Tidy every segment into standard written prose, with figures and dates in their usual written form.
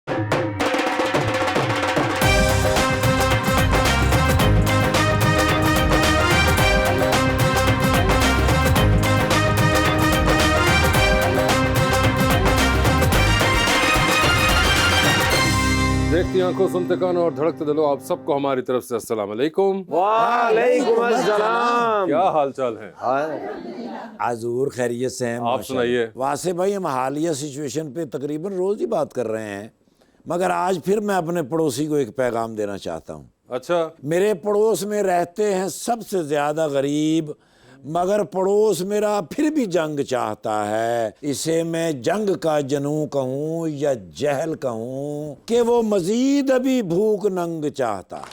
देखती आंखों, सुनते कानों और धड़कते दिलों, आप सबको हमारी तरफ से अस्सलाम वालेकुम। वालेकुम अस्सलाम। क्या हाल चाल है? आजूर खैरियत से हैं। आप सुनाइए। वासे भाई, हम हालिया सिचुएशन पे तकरीबन रोज ही बात कर रहे हैं, मगर आज फिर मैं अपने पड़ोसी को एक पैगाम देना चाहता हूँ। अच्छा, मेरे पड़ोस में रहते हैं सबसे ज्यादा गरीब, मगर पड़ोस मेरा फिर भी जंग चाहता है। इसे मैं जंग का जनू कहूँ या जहल कहूँ कि वो मजीद अभी भूख नंग चाहता।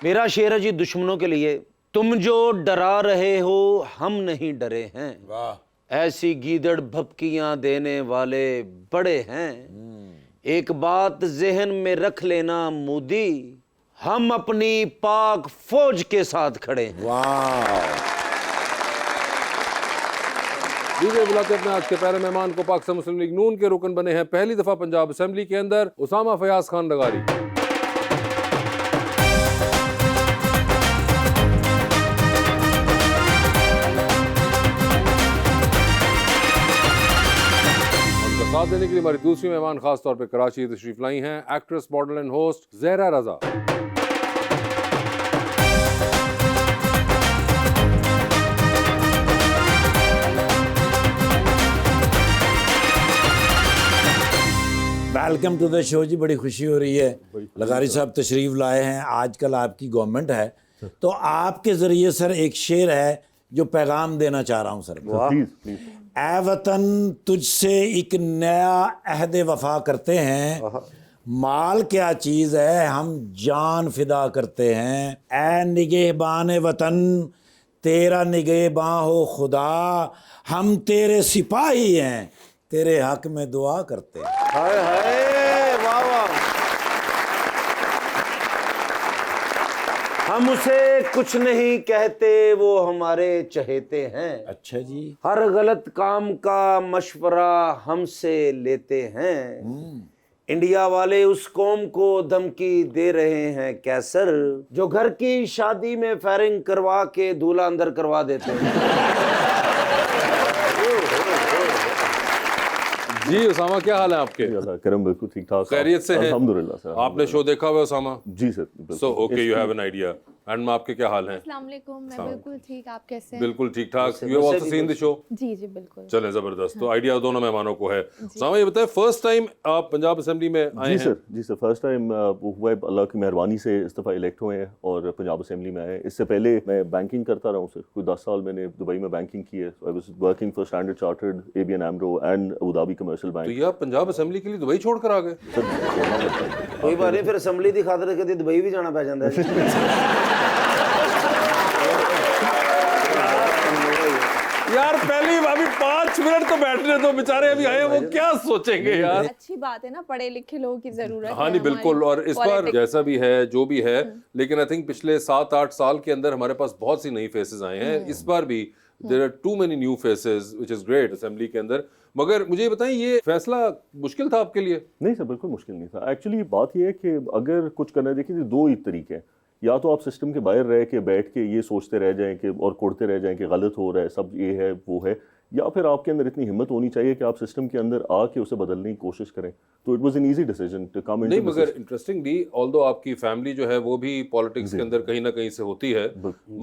मेरा शेर है जी दुश्मनों के लिए। तुम जो डरा रहे हो हम नहीं डरे हैं, ऐसी गीदड़ भपकियां देने वाले बड़े हैं। एक बात ज़हन में रख लेना मोदी, हम अपनी पाक फौज के साथ खड़े हैं। वाह। दीजिए बुलाते अपने आज के पहले मेहमान को। पाकिस्तान मुस्लिम लीग नून के रुकन बने हैं पहली दफा पंजाब असेंबली के अंदर, उसामा फयाज खान लगारी। साथ देने के लिए हमारी दूसरी मेहमान खास तौर पे कराची तशरीफ लाई हैं actress, model and host Zahra Raza. Welcome to the show जी, बड़ी खुशी हो रही है लगारी साहब तशरीफ लाए हैं। आजकल आपकी गवर्नमेंट है तो आपके जरिए सर एक शेर है जो पैगाम देना चाह रहा हूँ सर। ऐ वतन तुझसे एक नया अहद वफा करते हैं, माल क्या चीज़ है हम जान फिदा करते हैं। ऐ निगहबान वतन तेरा निगहबान हो खुदा, हम तेरे सिपाही हैं तेरे हक में दुआ करते हैं। हाय हाय, वाह वाह। हम उसे कुछ नहीं कहते, वो हमारे चहेते हैं। अच्छा जी। हर गलत काम का मशवरा हमसे लेते हैं। इंडिया वाले उस कौम को धमकी दे रहे हैं कैसर, जो घर की शादी में फायरिंग करवा के दूल्हा अंदर करवा देते हैं। जी उसामा, क्या हाल है आपके? करम बिल्कुल ठीक ठाक, खैरियत से हैं? अल्हम्दुलिल्लाह सर। आपने शो देखा हुआ उसामा? जी sir. So okay, you have an idea. And आपके क्या हाल हैं? अस्सलाम वालेकुम। मैं बिल्कुल ठीक, आप कैसे हैं? बिल्कुल ठीक ठाक। You have also seen the show? जी जी बिल्कुल। चलें, जबरदस्त। तो आइडिया दोनों मेहमानों को है। उसामा ये बताएं, फर्स्ट टाइम आप पंजाब असेंबली में आए हैं? जी सर, फर्स्ट टाइम हुआ है, अल्लाह की मेहरबानी से इस दफ़ा इलेक्ट हुए हैं और पंजाब असेंबली में आए। इससे पहले मैं बैंकिंग करता रहा हूँ सर, कोई 10 साल मैंने दुबई में बैंकिंग की है। I was working for standard chartered, ABN AMRO and Abu Dhabi commercial bank. तो ये आप पंजाब असेंबली के लिए दुबई छोड़ कर आ गए? कोई बात नहीं, फिर असेंबली की खातिर कभी दुबई भी जाना पै जाता है। यार पहली अभी 5 मिनट तो बैठने दो, बेचारे अभी आए, वो क्या सोचेंगे यार। अच्छी बात है ना, पढ़े लिखे लोगों की जरूरत है। हाँ नहीं बिल्कुल। और इस बार जैसा भी है जो भी है, लेकिन आई थिंक पिछले 7-8 साल के अंदर हमारे पास बहुत सी नई फेसेस आए हैं। इस बार भी there are too many new faces which is great assembly के अंदर। मगर मुझे ये बताएं, ये फैसला मुश्किल था आपके लिए? नहीं सर, बिल्कुल मुश्किल नहीं था। एक्चुअली बात यह है कि अगर कुछ करना है, देखिए 2 ही तरीके हैं। या तो आप सिस्टम के बाहर रह के बैठ के ये सोचते रह जाएं कि और कोड़ते रह जाएं कि गलत हो रहा है, सब ये है वो है, या फिर आपके अंदर इतनी हिम्मत होनी चाहिए कि आप सिस्टम के अंदर आके उसे बदलने की कोशिश करें। तो it was an easy decision to come into. नहीं मगर इंटरेस्टिंगली, ऑल्दो आपकी फैमिली जो है वो भी पॉलिटिक्स के अंदर कहीं ना कहीं से होती है,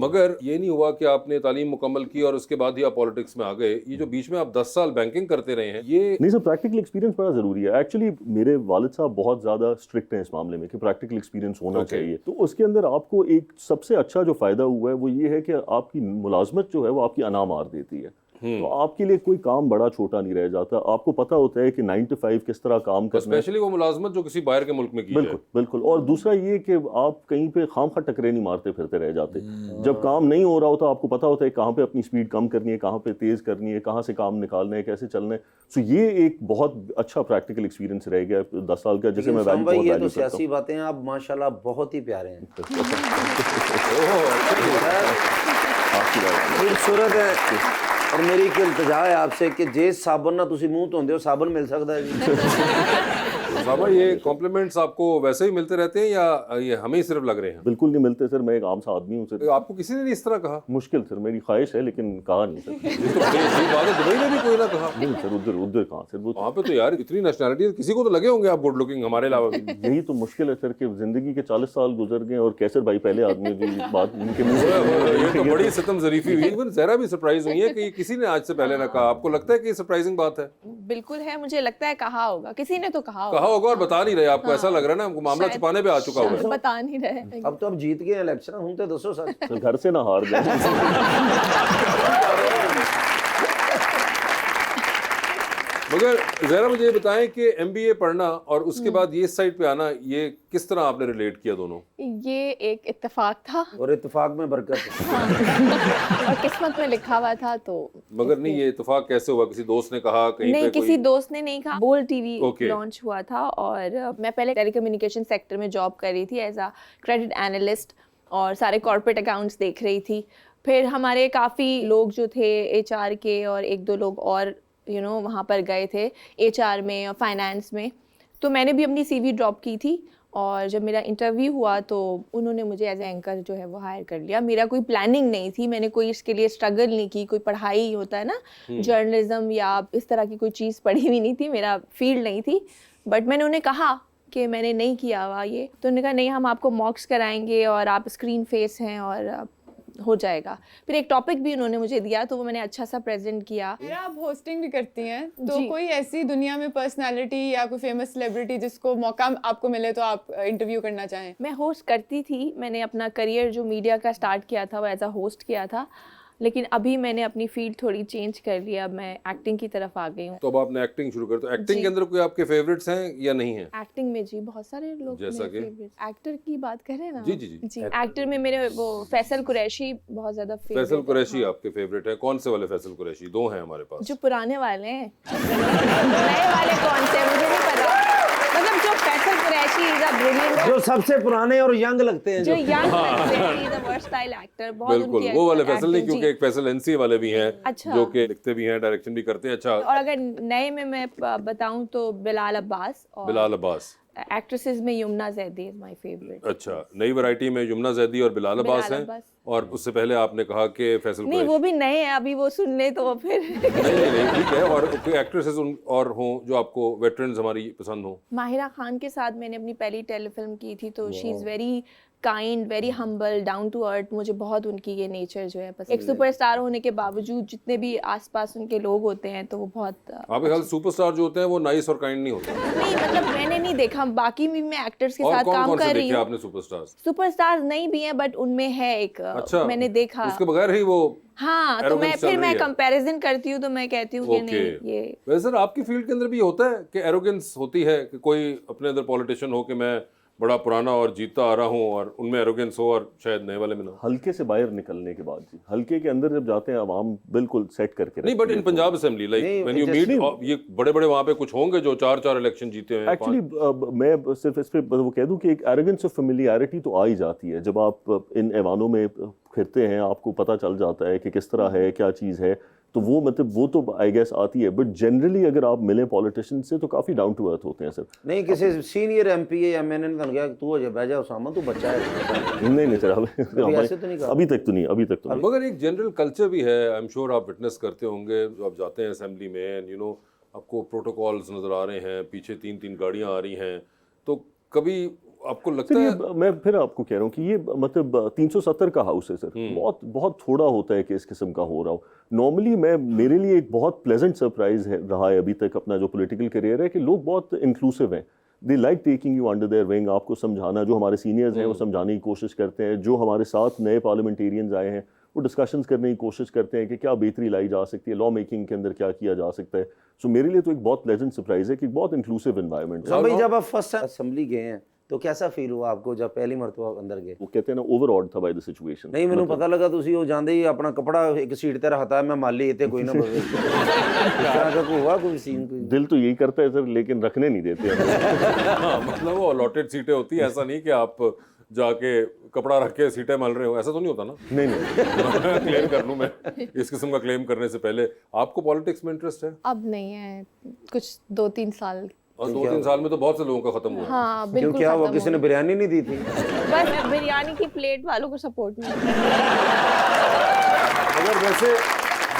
मगर ये नहीं हुआ कि आपने तालीम मुकम्मल की और उसके बाद ही आप पॉलिटिक्स में आ गए। ये जो बीच में आप 10 साल बैंकिंग करते रहे हैं, ये नहीं सर, प्रैक्टिकल एक्सपीरियंस बड़ा जरूरी है। एक्चुअली मेरे वालिद साहब बहुत ज्यादा स्ट्रिक्ट हैं इस मामले में कि प्रैक्टिकल एक्सपीरियंस होना चाहिए। तो उसके अंदर आपको एक सबसे अच्छा जो फायदा हुआ है वो ये है कि आपकी मुलाजमत जो है वो आपकी अना मार देती है। तो आपके लिए कोई काम बड़ा छोटा नहीं रह जाता। आपको पता होता है कि 9 to 5 किस तरह काम करना है, स्पेशली वो मुलाजमत जो किसी बाहर के मुल्क में की बिल्कुल बिल्कुल। और दूसरा ये कि आप कहीं पे खामखा टकरे नहीं मारते फिरते रह जाते। जब काम नहीं हो रहा होता आपको पता होता है कहाँ पे अपनी स्पीड कम करनी है, कहाँ पे तेज करनी है, कहाँ से काम निकालना है, कैसे चलना है। सो ये एक बहुत अच्छा प्रैक्टिकल एक्सपीरियंस रह गया 10 साल का, जिसे मैं वैल्यू बहुत वैल्यू करता हूं। सियासी बातें आप माशाल्लाह बहुत ही प्यारे हैं, खूबसूरत है। और मेरी एक इल्तिजा है आपसे कि जिस साबन ना तुसी मुंह धोंदे हो साबन मिल सकता है जी। साहबा ये कॉम्प्लीमेंट्स आपको वैसे ही मिलते रहते हैं या ये हमें ही सिर्फ लग रहे हैं? बिल्कुल नहीं मिलते सर, मैं एक आम सा आदमी हूँ सर। आपको किसी ने नहीं इस तरह कहा? मुश्किल सर, मेरी ख्वाहिश है लेकिन कहा नहीं सर। ये तो बड़ी अजीब बात है, दुबई में भी कोई ना कहा? नहीं सर, उधर उधर कहाँ सर, वो वहाँ पे तो यार इतनी नेशनैलिटी, किसी को तो लगे होंगे आप गुड लुकिंग हमारे अलावा भी। यही तो मुश्किल है सर कि जिंदगी के 40 साल गुजर गए और कैसर भाई पहले आदमी जो ये बात उनके मुंह से ये तो बड़ी सितम जरीफी हुई। इवन जहरा भी सरप्राइज हुई है कि किसी ने आज से पहले ना कहा। आपको लगता है कि ये सरप्राइजिंग बात है? बिल्कुल है, मुझे लगता है कहा होगा, किसी ने तो कहा होगा। कहा होगा और बता नहीं रहे आपको, ऐसा लग रहा है ना हमको मामला छुपाने पे आ चुका हुआ है। बता नहीं रहे। अब तो आप जीत गए इलेक्शन, हम तो दसो सच। सर घर से ना हार जाए। मगर जहरा मुझे ये बताएं कि एमबीए पढ़ना और उसके बाद ये इस साइड पे आना, ये किस तरह आपने रिलेट किया दोनों? ये एक इत्तेफाक था और इत्तेफाक में बरकत है। और किस्मत में लिखा हुआ था तो। मगर नहीं, ये इत्तेफाक कैसे हुआ? किसी दोस्त ने कहा कहीं नहीं, पे किसी कोई? दोस्त ने नहीं कहा। बोल टीवी Okay. लॉन्च हुआ था और मैं पहले टेलीकम्युनिकेशन सेक्टर में जॉब कर रही थी एज अ क्रेडिट एनालिस्ट और सारे कॉर्पोरेट अकाउंट्स देख रही थी। फिर हमारे काफ़ी लोग जो थे एचआर के और एक दो लोग और वहाँ पर गए थे एचआर में और फाइनेंस में, तो मैंने भी अपनी सीवी ड्रॉप की थी और जब मेरा इंटरव्यू हुआ तो उन्होंने मुझे एज एंकर जो है वो हायर कर लिया। मेरा कोई प्लानिंग नहीं थी, मैंने कोई इसके लिए स्ट्रगल नहीं की, कोई पढ़ाई होता है ना जर्नलिज्म या इस तरह की कोई चीज़ पढ़ी हुई नहीं थी, मेरा फील्ड नहीं थी। बट मैंने उन्हें कहा कि मैंने नहीं किया हुआ ये, तो उन्होंने कहा नहीं हम आपको मॉक्स कराएंगे और आप स्क्रीन फेस हैं और हो जाएगा। फिर एक टॉपिक भी उन्होंने मुझे दिया तो वो मैंने अच्छा सा प्रेजेंट किया। मेरा आप होस्टिंग भी करती हैं, तो जी। कोई ऐसी दुनिया में पर्सनालिटी या कोई फेमस सेलिब्रिटी जिसको मौका आपको मिले तो आप इंटरव्यू करना चाहें? मैं होस्ट करती थी, मैंने अपना करियर जो मीडिया का स्टार्ट किया था वो एज अ होस्ट किया था, लेकिन अभी मैंने अपनी फील्ड थोड़ी चेंज कर लिया, मैं एक्टिंग की तरफ आ गई हूँ। तो अब आपने एक्टिंग शुरू कर, तो एक्टिंग के अंदर कोई आपके फेवरेट्स हैं या नहीं है? एक्टिंग में जी बहुत सारे लोग जैसा मेरे कि? favorites। एक्टर की बात करें ना? जी, जी, जी। जी एक्टर में मेरे वो फैसल कुरैशी बहुत ज्यादा फेवरेट फैसल है। कुरैशी हाँ। आपके फेवरेट है? कौन से वाले फैसल कुरैशी? दो हैं हमारे पास। जो पुराने वाले हैं। नए वाले कौन से हैं मुझे नहीं पता, मतलब जो Faisal Qureshi is a brilliant, जो सबसे पुराने और यंग लगते हैं जो यंग लगते हैं, इज अ वर्सटाइल एक्टर। बहुत बिल्कुल, उनकी वो वाले फैसल नहीं, acting, क्योंकि जी। एक फैसल एनसी वाले भी हैं अच्छा। जो कि लिखते भी हैं, डायरेक्शन भी करते हैं। अच्छा, और अगर नए में मैं बताऊं तो बिलाल अब्बास, और बिलाल अब्बास। एक्ट्रेसेस में Yamuna Zaidi is my favourite. अच्छा, नई वैरायटी में यमुना जैदी और बिलाल अब्बास हैं। अब्बास। और उससे पहले आपने कहा कि फैसल नहीं कुरैशी। वो भी नए हैं, अभी वो सुन ले तो फिर नहीं, ठीक है। और कोई एक्ट्रेसेस और हों जो आपको वेटरन्स हमारी पसंद हो? माहिरा खान के साथ मैंने अपनी पहली टेलीफिल्म की थी, तो she is very kind, very humble, down to earth. मुझे बहुत उनकी ये नेचर जो है पसंद। एक सुपरस्टार होने के बावजूद जितने भी आसपास उनके लोग होते हैं तो वो बहुत आपके ख्याल सुपरस्टार जो होते हैं वो नाइस और काइंड नहीं होते? नहीं, मतलब मैंने नहीं देखा, बाकी भी मैं एक्टर्स के और साथ कौन काम कौन से कर रही देखे हूँ। आपने सुपरस्टार्स? सुपरस्टार्स नहीं भी हैं बट उनमें है एक, अच्छा, मैंने देखा। उसके बगैर ही वो हाँ, तो arrogance मैं चल फिर रही मैं है। कंपैरिजन करती हूँ तो मैं कहती हूँ कि ओके। नहीं ये। वैसे सर आपकी फील्ड के अंदर भी होता है कि एरोगेंस होती है कि कोई अपने अंदर पॉलिटिशियन हो कि मैं बड़ा पुराना और जीता आ रहा हूँ, और उनमें एरोगेंस हो और शायद नए वाले में ना हो? हल्के से बाहर निकलने के बाद जी, हल्के के अंदर जब जाते हैं आवाम बिल्कुल सेट करके नहीं, but in Punjab assembly like when you meet, ये बड़े बड़े वहाँ पे कुछ होंगे जो 4 इलेक्शन जीते हैं। एक्चुअली मैं सिर्फ इस पे वो कह दूं कि एक एरोगेंस ऑफ फेमिलियरिटी तो आ ही जाती है जब आप इन ऐवानों में फिरते हैं, आपको पता चल जाता है कि किस तरह है, क्या चीज़ है, तो वो मतलब वो तो आई गेस आती है। बट जनरली अगर आप मिले पॉलिटिशियन से तो काफ़ी डाउन टू अर्थ होते हैं सर। नहीं, किसी सीनियर एमपी या एमएनए ने कहा तू हो जा बैठ जा उसामा, तू बच्चा है। नहीं सर, ऐसे तो नहीं कहा। अभी तक तो नहीं। मगर एक जनरल कल्चर भी है, आई एम श्योर आप विटनेस करते होंगे, जो आप जाते हैं असेंबली में एंड आपको प्रोटोकॉल्स नजर आ रहे हैं, पीछे 3 गाड़ियां आ रही हैं, तो कभी आपको लगता है? मैं फिर आपको कह रहा हूँ कि ये मतलब 370 का हाउस है सर, बहुत बहुत थोड़ा होता है कि इस किस्म का हो रहा हो। नॉर्मली मेरे लिए एक बहुत प्लेजेंट सरप्राइज रहा है अभी तक अपना जो पॉलिटिकल करियर है कि लोग बहुत इंक्लूसिव हैं। They like taking you under their wing, आपको समझाना, जो हमारे सीनियर्स हैं वो समझाने की कोशिश करते हैं, जो हमारे साथ नए पार्लियामेंटेरियंस आए हैं वो डिस्कशंस करने की कोशिश करते हैं कि क्या बेहतरी लाई जा सकती है, लॉ मेकिंग के अंदर क्या किया जा सकता है। सो मेरे लिए तो एक बहुत प्लेजेंट सरप्राइज है कि बहुत इंक्लूसिव एनवायरनमेंट है। भाई जब आप फर्स्ट असेंबली गए हैं तो कैसा फील हुआ आपको जब पहली मरतबा अंदर गए? वो कहते हैं ना ओवरऑड था बाय द सिचुएशन। नहीं, मैंने पता लगा तुसी वो जांदे ही अपना कपड़ा एक सीट ते रखता है, मैं माली इते कोई ना बवे। क्या का हुआ कोई सीन कोई? दिल तो यही करता है सर, लेकिन रखने नहीं देते हैं। हाँ, मतलब वो अलॉटेड सीटें होती है, ऐसा नहीं कि आप जाके कपड़ा रख के सीटें मल रहे हो, ऐसा तो नहीं होता ना? नहीं नहीं क्लेम कर लूं मैं इस किस्म का क्लेम करने से पहले। आपको पॉलिटिक्स में इंटरेस्ट है? अब नहीं है, कुछ 2-3 साल। और 2-3 साल में तो बहुत से लोगों का खत्म हुआ। हाँ क्यों, बिल्कुल क्या हुआ, खत्म किसी ने हो बिरयानी नहीं दी थी? गया। बस मैं बिरयानी की प्लेट वालों को सपोर्ट नहीं अगर वैसे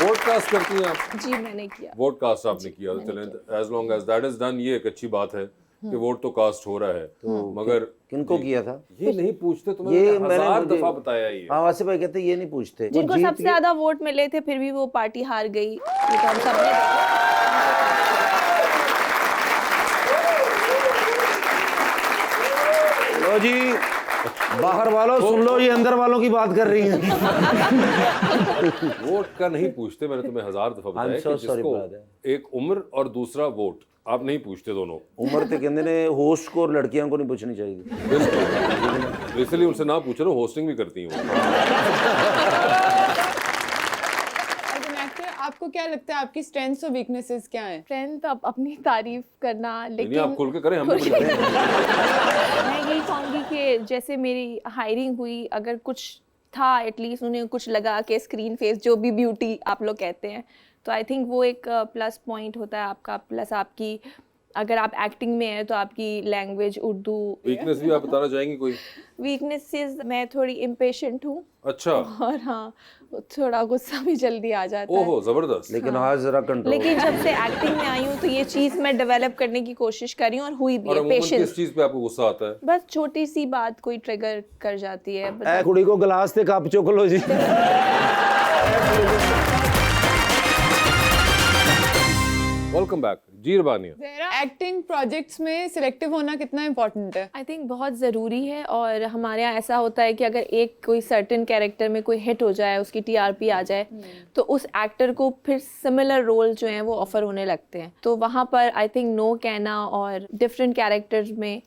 वोट कास्ट करती हैं आप? जी मैंने किया। वोट कास्ट आपने किया, चलें, as long as that is done, ये एक अच्छी बात है कि वोट तो कास्ट हो रहा है। मगर किनको किया था? ये नहीं पूछते, तुम्हें ये मैंने मैंने 1000 मुझे- दफा बताया ये। हाँ, वासिफ भाई कहते ये नहीं पूछते। वो जिनको जीत सबसे गए। ज्यादा वोट मिले थे फिर भी वो पार्टी हार गई, ये तो हम सबने देखा। लो जी, बाहर वालों सुन लो, ये अंदर वालों की बात कर रही हैं। वोट का नहीं पूछते, मैंने तुम्हें 1000 दफा बताया so कि sorry, जिसको brother. एक उम्र और दूसरा वोट, आप नहीं पूछते दोनों। उम्र तो कहते ने होस्ट को और लड़कियों को नहीं पूछनी चाहिए। बिल्कुल, इसलिए उनसे ना पूछ रहे हो, होस्टिंग भी करती हूँ। एज एन एक्टर आपको क्या लगता है आपकी स्ट्रेंथ्स और वीकनेसेस क्या हैं? फ्रेंड अब अपनी तारीफ करना, नहीं लेकिन आप खुल के करें, हम भी बड़ी- मैं यही कहूँगी कि जैसे मेरी हायरिंग हुई, अगर कुछ था एटलीस्ट उन्हें कुछ लगा के स्क्रीन फेस, जो भी ब्यूटी आप लोग कहते हैं, तो आई थिंक वो एक प्लस पॉइंट होता है आपका। प्लस आपकी, अगर आप एक्टिंग में है तो आपकी लैंग्वेज उर्दू। वीकनेस भी आप बताना चाहेंगी कोई? वीकनेसेस, मैं थोड़ी इम्पेशेंट हूँ अच्छा, और हाँ थोड़ा गुस्सा भी जल्दी आ जाता है। ओहो जबरदस्त। लेकिन आज जरा कंट्रोल। लेकिन जब से एक्टिंग में आई हूँ तो ये चीज़ मैं डेवलप करने की कोशिश कर रही हूँ और हुई भी और है। अमूमन पेशेंस, किस चीज पे आपको गुस्सा आता है? बस छोटी सी बात कोई ट्रिगर कर जाती है। ए कुड़ी को गिलास से कप चुक लो जी। वेलकम बैक जी रबानिया। ज़हरा, एक्टिंग प्रोजेक्ट्स में सिलेक्टिव होना कितना इम्पोर्टेंट है? आई थिंक बहुत ज़रूरी है। और हमारे यहाँ ऐसा होता है कि अगर एक कोई सर्टेन कैरेक्टर में कोई हिट हो जाए, उसकी टीआरपी आ जाए, तो उस एक्टर को फिर सिमिलर रोल जो हैं वो ऑफर होने लगते हैं। तो वहाँ पर आई थिंक नो कहना और डिफरेंट कैरेक्टर्स में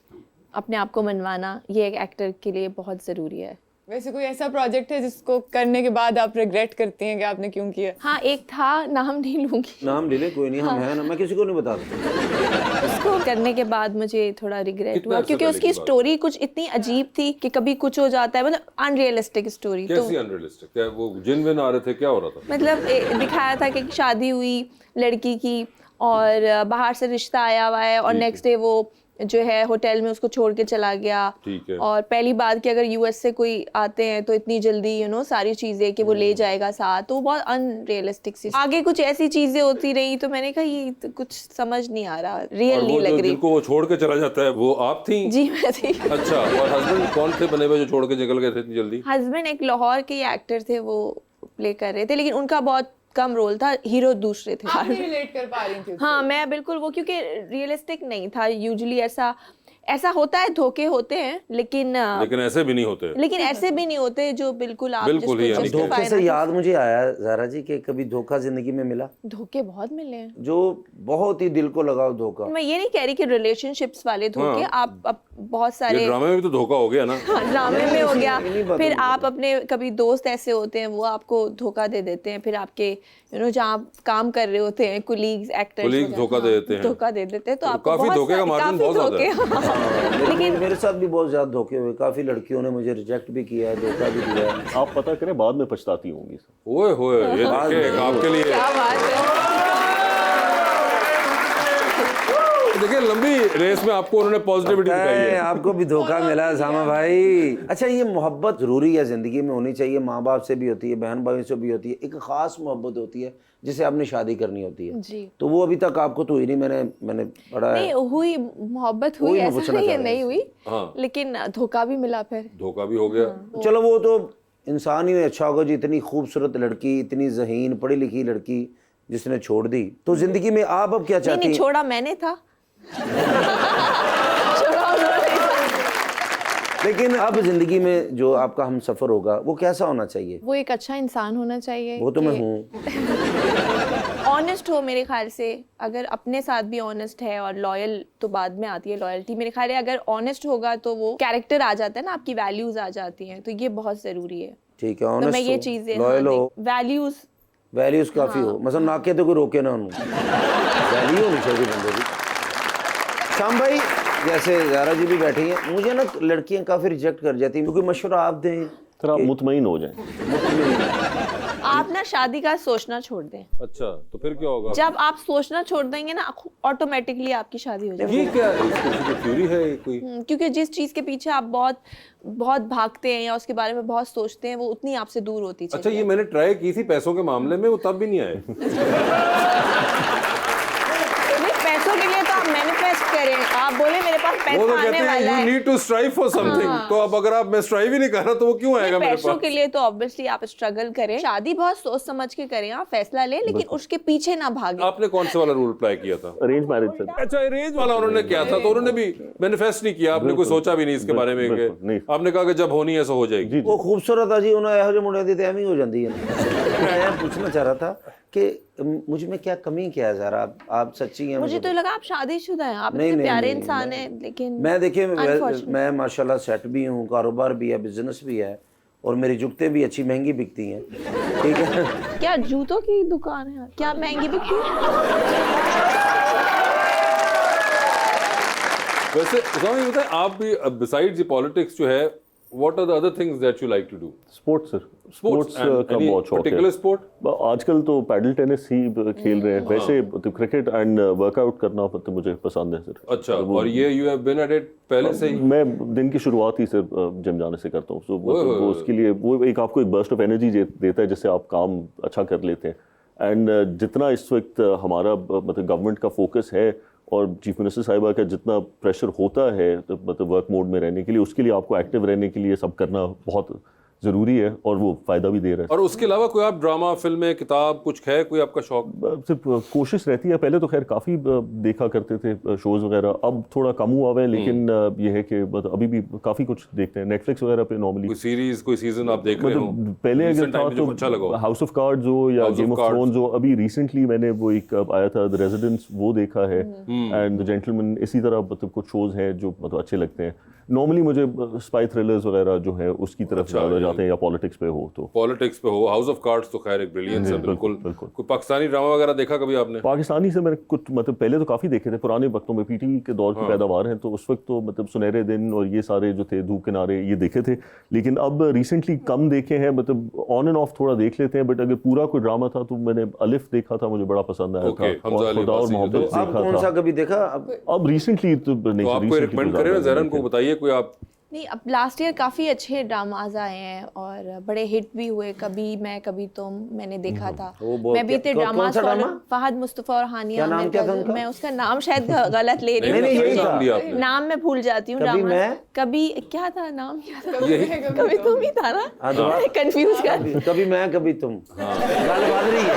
अपने आप को मनवाना, ये एक एक्टर के लिए बहुत ज़रूरी है। वैसे कोई ऐसा प्रोजेक्ट है जिसको करने के बाद आप रिग्रेट करती हैं कि आपने क्यों किया? हाँ एक था, नाम नहीं लूँगी, नाम ले ले, कोई नहीं, हम हैं ना, मैं किसी को नहीं बता सकता। उसको करने के बाद मुझे थोड़ा रिग्रेट कितना हुआ अर्से क्योंकि पहले उसकी की बात? स्टोरी कुछ इतनी अजीब थी कि कभी कुछ हो जाता है, मतलब अनरियलिस्टिक स्टोरी। तो कैसी अनरियलिस्टिक? क्या वो जिन विन आ रहे थे, क्या हो रहा था? मतलब दिखाया था कि शादी हुई लड़की की और बाहर से रिश्ता आया हुआ है और ठीक नेक्स्ट डे वो जो है होटल में उसको छोड़ के चला गया। ठीक है। और पहली बात कि अगर यूएस से कोई आते हैं तो इतनी जल्दी सारी चीज़ें कि वो ले जाएगा साथ, तो वो बहुत अनरियलिस्टिक सी। आगे कुछ ऐसी चीज़ें होती रही तो मैंने कहा ये तो कुछ समझ नहीं आ रहा, रियल और नहीं वो लग जो रही। जिनको वो छोड़ के चला जाता है, वो आप थी? जी मैं थी। अच्छा, और हस्बैंड कौन थे बने हुए जो छोड़ के निकल गए थे इतनी जल्दी? हस्बैंड एक लाहौर के एक्टर थे, वो प्ले कर रहे थे, लेकिन उनका बहुत कम रोल था, हीरो दूसरे थे। आप नहीं रिलेट कर पा रही थी उससे? हाँ मैं बिल्कुल, वो क्योंकि रियलिस्टिक नहीं था। यूजुअली ऐसा होता है, धोखे होते हैं, लेकिन ऐसे भी नहीं होते। लेकिन ऐसे भी नहीं होते जो बिल्कुल आप बिल्कुल ही, जिसको यानी कि- justify धोखे से ना कर याद मुझे आया ज़हरा जी कि कभी धोखा जिंदगी में मिला सकें। धोखे बहुत मिले हैं। जो बहुत ही दिल को लगाओ धोखा। मैं ये नहीं कह रही कि रिलेशनशिप्स वाले धोखे, आप बहुत ये सारे ड्रामे में भी तो धोखा हो गया ना। ड्रामे में हो गया। इन्हीं बातों फिर में आप अपने कभी दोस्त ऐसे होते हैं वो आपको धोखा दे देते हैं, फिर आपके जहाँ आप काम कर रहे होते हैं कुलीग्स एक्टर्स Colleagues धोखा दे देते हैं। धोखा दे देते हैं। तो आपको काफी बहुत धोखे का सारे- मार्जिन काफी बहुत ज्यादा धोखे। लेकिन मेरे साथ भी बहुत ज्यादा धोखे हुए, काफी लड़कियों ने मुझे रिजेक्ट भी किया है, धोखा भी दिया है। आप पता करें, बाद में पछताती होंगी। ओए होए, ये देखिए आपके लिए, क्या बात है। देखिए लंबी रेस में आपको उन्होंने पॉजिटिविटी दिखाई है। आपको भी धोखा मिला है सामा भाई। अच्छा, ये मोहब्बत जरूरी है, जिंदगी में होनी चाहिए। माँ बाप से भी होती है, बहन भाई से भी होती है, एक खास मोहब्बत होती है जिसे आपने शादी करनी होती है। जी। तो वो अभी तक आपको तो हुई नहीं। मैंने पढ़ा है। नहीं हुई, मोहब्बत वही हुई, मैं ऐसा पूछना नहीं है चाह रहा नहीं हुई, हाँ। लेकिन धोखा भी मिला फिर। धोखा भी हो गया। चलो वो तो इंसान ही अच्छा होगा जी, इतनी खूबसूरत लड़की, इतनी ज़हीन पढ़ी लिखी लड़की जिसने छोड़ दी। तो जिंदगी में आप अब क्या चाहती नहीं हैं? छोड़ा मैंने था। छोड़ा उन्होंने था। लेकिन अब जिंदगी में जो आपका हम सफर होगा वो कैसा होना चाहिए? वो एक अच्छा इंसान होना चाहिए। वो तो मैं हूँ। ऑनेस्ट हो मेरे ख्याल से। अगर अपने साथ भी ऑनेस्ट है, और लॉयल तो बाद में आती है लॉयल्टी, मेरे ख्याल है अगर ऑनेस्ट होगा तो वो कैरेक्टर आ जाता है ना, आपकी वैल्यूज आ जाती हैं, तो ये बहुत जरूरी है। ठीक है, तो मैं ये ऑनेस्ट चीजें हो, लॉयल हो, वैल्यूज। वैल्यूज काफी हो, मतलब नाके तो कोई रोके ना उन्होंने, वैल्यू होनी चाहिए बंदे की। शाम भाई, जैसे ज़ारा जी भी बैठी हैं, मुझे ना लड़कियां काफ़ी रिजेक्ट कर जाती हैं, क्योंकि मशवरा आप दें सर आप मुतमईन हो जाएं। आप ना शादी का सोचना छोड़ दें। अच्छा, तो फिर क्या होगा? जब आप सोचना छोड़ देंगे ना, ऑटोमेटिकली आपकी शादी हो जाएगी। ये क्या है? इसकी थ्योरी है कोई? क्योंकि जिस चीज के पीछे आप बहुत बहुत भागते हैं या उसके बारे में बहुत सोचते हैं, वो उतनी आपसे दूर होती चली अच्छा, ये मैंने ट्राई की थी पैसों के मामले में, वो तब भी नहीं आए। नहीं, पैसों के लिए तो आप मैनिफेस्ट करें, आप बोले मेरे पास वो पैसा तो आने कहते हैं वाला यू है। Need to strive for something. तो अब अगर आप मैं स्ट्राइव ही नहीं कर रहा तो वो क्यों आएगा मेरे पैसों पास? के लिए तो ऑब्वियसली आप स्ट्रगल करें, शादी बहुत सोच समझ के करें, आप फैसला लें, लेकिन उसके पीछे ना भागें। आपने कौन से वाला रूल अप्लाई किया था? Arrange marriage sir. अच्छा, अरेंज वाला उन्होंने किया था, तो उन्होंने भी मैनिफेस्ट नहीं किया, आपने कोई सोचा भी नहीं इसके बारे में बिल्कुल, कि नहीं। आपने कहा कि जब होनी है सो हो जाएगी। वो खूबसूरत है जी, उन्हें ਇਹੋ ਜਿਹੇ ਮੁੰਡਿਆਂ ਦੀ ਐਵੇਂ ਹੋ ਜਾਂਦੀ है। मैं यह पूछना चाह रहा था कि मुझ में क्या कमी क्या है ज़रा, आप सच्ची हैं? मुझे तो लगा आप शादीशुदा हैं, आप नहीं, इतने नहीं, प्यारे नहीं, इंसान हैं, लेकिन मैं देखिए Unfortunately। मैं माशाल्लाह सेट भी हूँ, कारोबार भी है, बिजनेस भी है, और मेरी जुगतें भी अच्छी महंगी बिकती हैं, ठीक है। क्या जूतों की दुकान है? क्या महंगी बिकती है? वैसे उसामा, ये बताएं, आप भी बिसाइड्स पॉलिटिक्स जो है, what are the other things that you like to do? Sports sir, sports का बहुत शौक पर्टिकुलर है। स्पोर्ट? आजकल तो पैडल टेनिस ही खेल रहे हैं, वैसे तो क्रिकेट एंड वर्कआउट करना तो मुझे पसंद है सर। अच्छा, और ये you have been at it पहले से ही? मैं दिन की शुरुआत ही सर जिम जाने से करता हूँ, तो वो उसके लिए वो एक आपको एक बर्स्ट ऑफ एनर्जी देता है, जिससे आप काम अच्छा कर लेते हैं। एंड जितना इस वक्त हमारा मतलब गवर्नमेंट का फोकस है और चीफ मिनिस्टर साहिबा का जितना प्रेशर होता है मतलब वर्क मोड में रहने के लिए, उसके लिए आपको एक्टिव रहने के लिए सब करना बहुत ज़रूरी है, और वो फ़ायदा भी दे रहा है। और उसके अलावा कोई आप ड्रामा, फिल्में, किताब कुछ है कोई आपका शौक? सिर्फ कोशिश रहती है, पहले तो खैर काफ़ी देखा करते थे शोज़ वगैरह, अब थोड़ा कम हुआ है, लेकिन ये है कि मतलब अभी भी काफ़ी कुछ देखते हैं नेटफ्लिक्स वगैरह पे नॉर्मली। कोई सीरीज, कोई सीजन आप देख रहे हो? मतलब पहले अगर Recent था time में जो तो अच्छा लगा? हाउस ऑफ कार्ड्स हो या House of game of Cards। Thrones हो, अभी रिसेंटली मैंने वो एक आया था द रेजिडेंस, वो देखा है, एंड द जेंटलमैन, इसी तरह मतलब कुछ शोज हैं जो मतलब अच्छे लगते हैं। नॉर्मली मुझे स्पाई थ्रिलर्स वगैरह जो है उसकी तरफ ज़्यादा जाते हैं, या पॉलिटिक्स पे हो तो। पॉलिटिक्स पे हो, हाउस ऑफ कार्ड्स तो खैर एक ब्रिलियंस है, बिल्कुल। बिल्कुल। कोई पाकिस्तानी ड्रामा वगैरह देखा कभी आपने? पाकिस्तानी से मैंने कुछ मतलब पहले तो काफ़ी देखे थे, पुराने वक्तों में पीटीवी के दौर की पैदावार हैं, तो उस वक्त तो मतलब सुनहरे दिन और ये सारे जो थे, धूप किनारे, ये देखे थे। लेकिन अब रिसेंटली कम देखे हैं, मतलब ऑन एंड ऑफ थोड़ा देख लेते हैं, बट अगर पूरा कोई ड्रामा था तो मैंने अलिफ देखा था, मुझे बड़ा पसंद आया था, और खुदा और मोहब्बत आप देखा कौन सा था। कभी देखा? अब रिसेंटली तो नहीं, तो आपको रिकमेंड करें ना, जहरन को बताइए कोई आप। नहीं, अब लास्ट ईयर काफ़ी अच्छे ड्रामाज आए हैं और बड़े हिट भी हुए। कभी मैं कभी तुम मैंने देखा था। मैं भी इतने ड्रामाज सा ड्रामा? फहद मुस्तफ़ा और हानिया क्या नाम आमिर क्या का था उनका? मैं उसका नाम शायद गलत ले रही नहीं, नहीं, यही सही था। नाम दिया आपने। नाम मैं भूल जाती हूँ। कभी ड्रामा मैं? कभी क्या था नाम, क्या था? यही कभी तुम ही था ना, हाँ, दोबारा। कंफ्यूज कर। कभी मैं कभी तुम, गल बज रही है।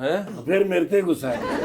हैं? फिर मेरे पे गुस्सा है,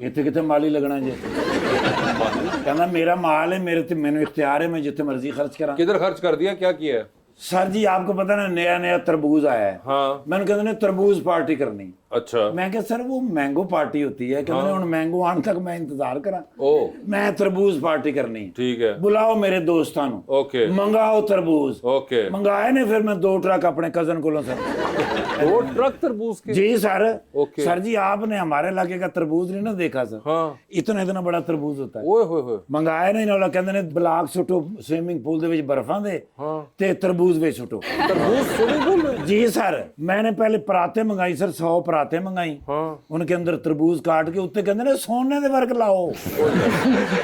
ਇੱਥੇ ਕਿਤੇ ਮਾਲੀ ਲੱਗਣਾ ਜੇ ਕਹਿੰਦਾ ਮੇਰਾ ਮਾਲ है मेरे ਤੇ ਮੈਨੂੰ इख्तियार है, मैं जितने मर्जी खर्च करा। किधर खर्च कर दिया, क्या किया है? सर जी आपको पता ना नया नया तरबूज आया है, हाँ। मैंने कहते ने तरबूज पार्टी करनी। अच्छा, मैं क्या सर वो मैंगो पार्टी होती है, कहते हुन मैंगो आने तक मैं इंतजार करा, ओ मैं तरबूज पार्टी करनी। ठीक है, बुलाओ मेरे दोस्तां नु, ओके मंगाओ तरबूज। ओके। मंगाए ने फिर मैं 2 ट्रक अपने कजन को सर। 2 ट्रक तरबूज के? जी सर। ओके। सर जी आपने हमारे इलाके का तरबूज नहीं ना देखा सर, हाँ। इतना इतना बड़ा तरबूज होता है। ओए होए होए। मंगाए ने इन्होंने कहते ने ब्लाक सुटो स्विमिंग पूल ਦੇ ਵਿੱਚ ਬਰਫਾਂ ਦੇ ਤੇ ਤਰਬੂਜ ਵਿੱਚ ਸੁਟੋ। तरबूज स्विमिंग पूल में? जी सर, मैंने पहले पराते मंगाई सर, 100 पराते मंगाई, उनके अंदर तरबूज काट के उत्ते कहते ने सोने दे वर्ग लाओ,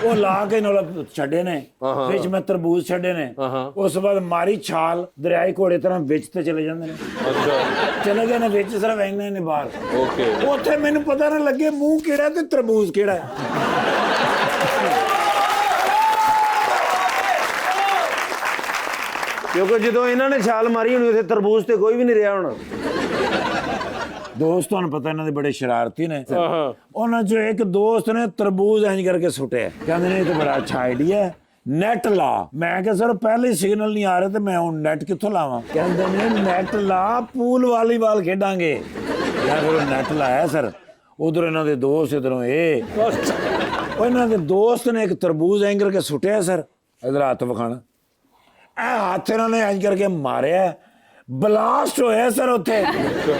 वो ला के इन्होंने छड़े ने विच में तरबूज छड़े ने, उस बाद मारी छाल दरियाई घोड़े तरह विच ते चले जांदे ने। अच्छा, चले गए ने विच सिर्फ इन्ने ने बाहर, ओके। ਉੱਥੇ ਮੈਨੂੰ ਪਤਾ ਨਾ ਲੱਗੇ ਮੂੰਹ ਕਿਹੜਾ ਤੇ ਤਰਬੂਜ ਕਿਹੜਾ ਹੈ। क्योंकि जो इन्होंने छाल मारी होनी उसे तरबूज ते कोई भी नहीं रहा होना। ਦੋਸਤ ਤੁਹਾਨੂੰ ਪਤਾ ਇਹਨਾਂ ਦੇ ਬੜੇ ਸ਼ਰਾਰਤੀ ਨੇ, ਉਹਨਾਂ ਚੋਂ ਇੱਕ ਦੋਸਤ ਨੇ ਤਰਬੂਜ ਇੰਜ ਕਰਕੇ ਸੁੱਟਿਆ, ਕਹਿੰਦੇ ਨੇ ਇਹ ਤਾਂ ਬੜਾ ਅੱਛਾ ਆਈਡੀਆ ਹੈ, ਨੈਟ ਲਾ। ਮੈਂ ਕਿਹਾ ਸਰ ਪਹਿਲੇ ਸਿਗਨਲ ਨਹੀਂ ਆ ਰਹੇ ਤੇ ਮੈਂ ਹੁਣ ਨੈਟ ਕਿੱਥੋਂ ਲਾਵਾਂ? ਕਹਿੰਦੇ ਨੇ ਨੈਟ ਲਾ, ਪੂਲ ਵਾਲੀਬਾਲ ਖੇਡਾਂਗੇ। ਮੈਂ ਫਿਰ ਨੈਟ ਲਾਇਆ ਸਰ, ਉਧਰ ਇਹਨਾਂ ਦੇ ਦੋਸਤ ਇਧਰੋਂ ਇਹ ਉਹ ਇਹਨਾਂ ਦੇ ਦੋਸਤ ਨੇ ਇੱਕ ਤਰਬੂਜ ਐਂ ਕਰਕੇ ਸੁੱਟਿਆ ਸਰ ਇਧਰ ਹੱਥ ਵਿਖਾਣਾ ਇਹ ਹੱਥ ਇਹਨਾਂ ਨੇ ਐਂ ਕਰਕੇ ਮਾਰਿਆ ਬਲਾਸਟ ਹੋਇਆ ਸਰ ਉੱਥੇ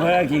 ਹੋਇਆ ਕੀ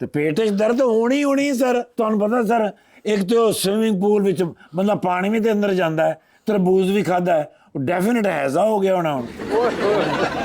ਤੇ ਪੇਟ 'ਚ ਦਰਦ ਹੋਣੀ ਸਰ ਤੁਹਾਨੂੰ ਪਤਾ ਸਰ ਇੱਕ ਤੇ ਉਹ ਸਵਿਮਿੰਗ ਪੂਲ ਵਿੱਚ ਬੰਦਾ ਪਾਣੀ ਵੀ ਤੇ ਅੰਦਰ ਜਾਂਦਾ ਹੈ ਤਰਬੂਜ ਵੀ ਖਾਦਾ ਹੈ ਉਹ ਡੈਫੀਨਿਟ ਹੈਜ਼ਾ ਹੋ ਗਿਆ ਹੋਣਾ ਹੁਣ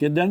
ਕਿਦਨ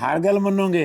ਹਰ ਗੱਲ ਮੰਨੋਗੇ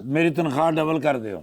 ਮੇਰੀ ਤਨਖਾਹ ਡਬਲ ਕਰ ਦਿਓ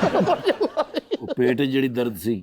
ਉਹ ਪੇਟ 'ਚ ਜਿਹੜੀ ਦਰਦ ਸੀ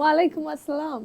वालेकुम अस्सलाम।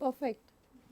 परफेक्ट।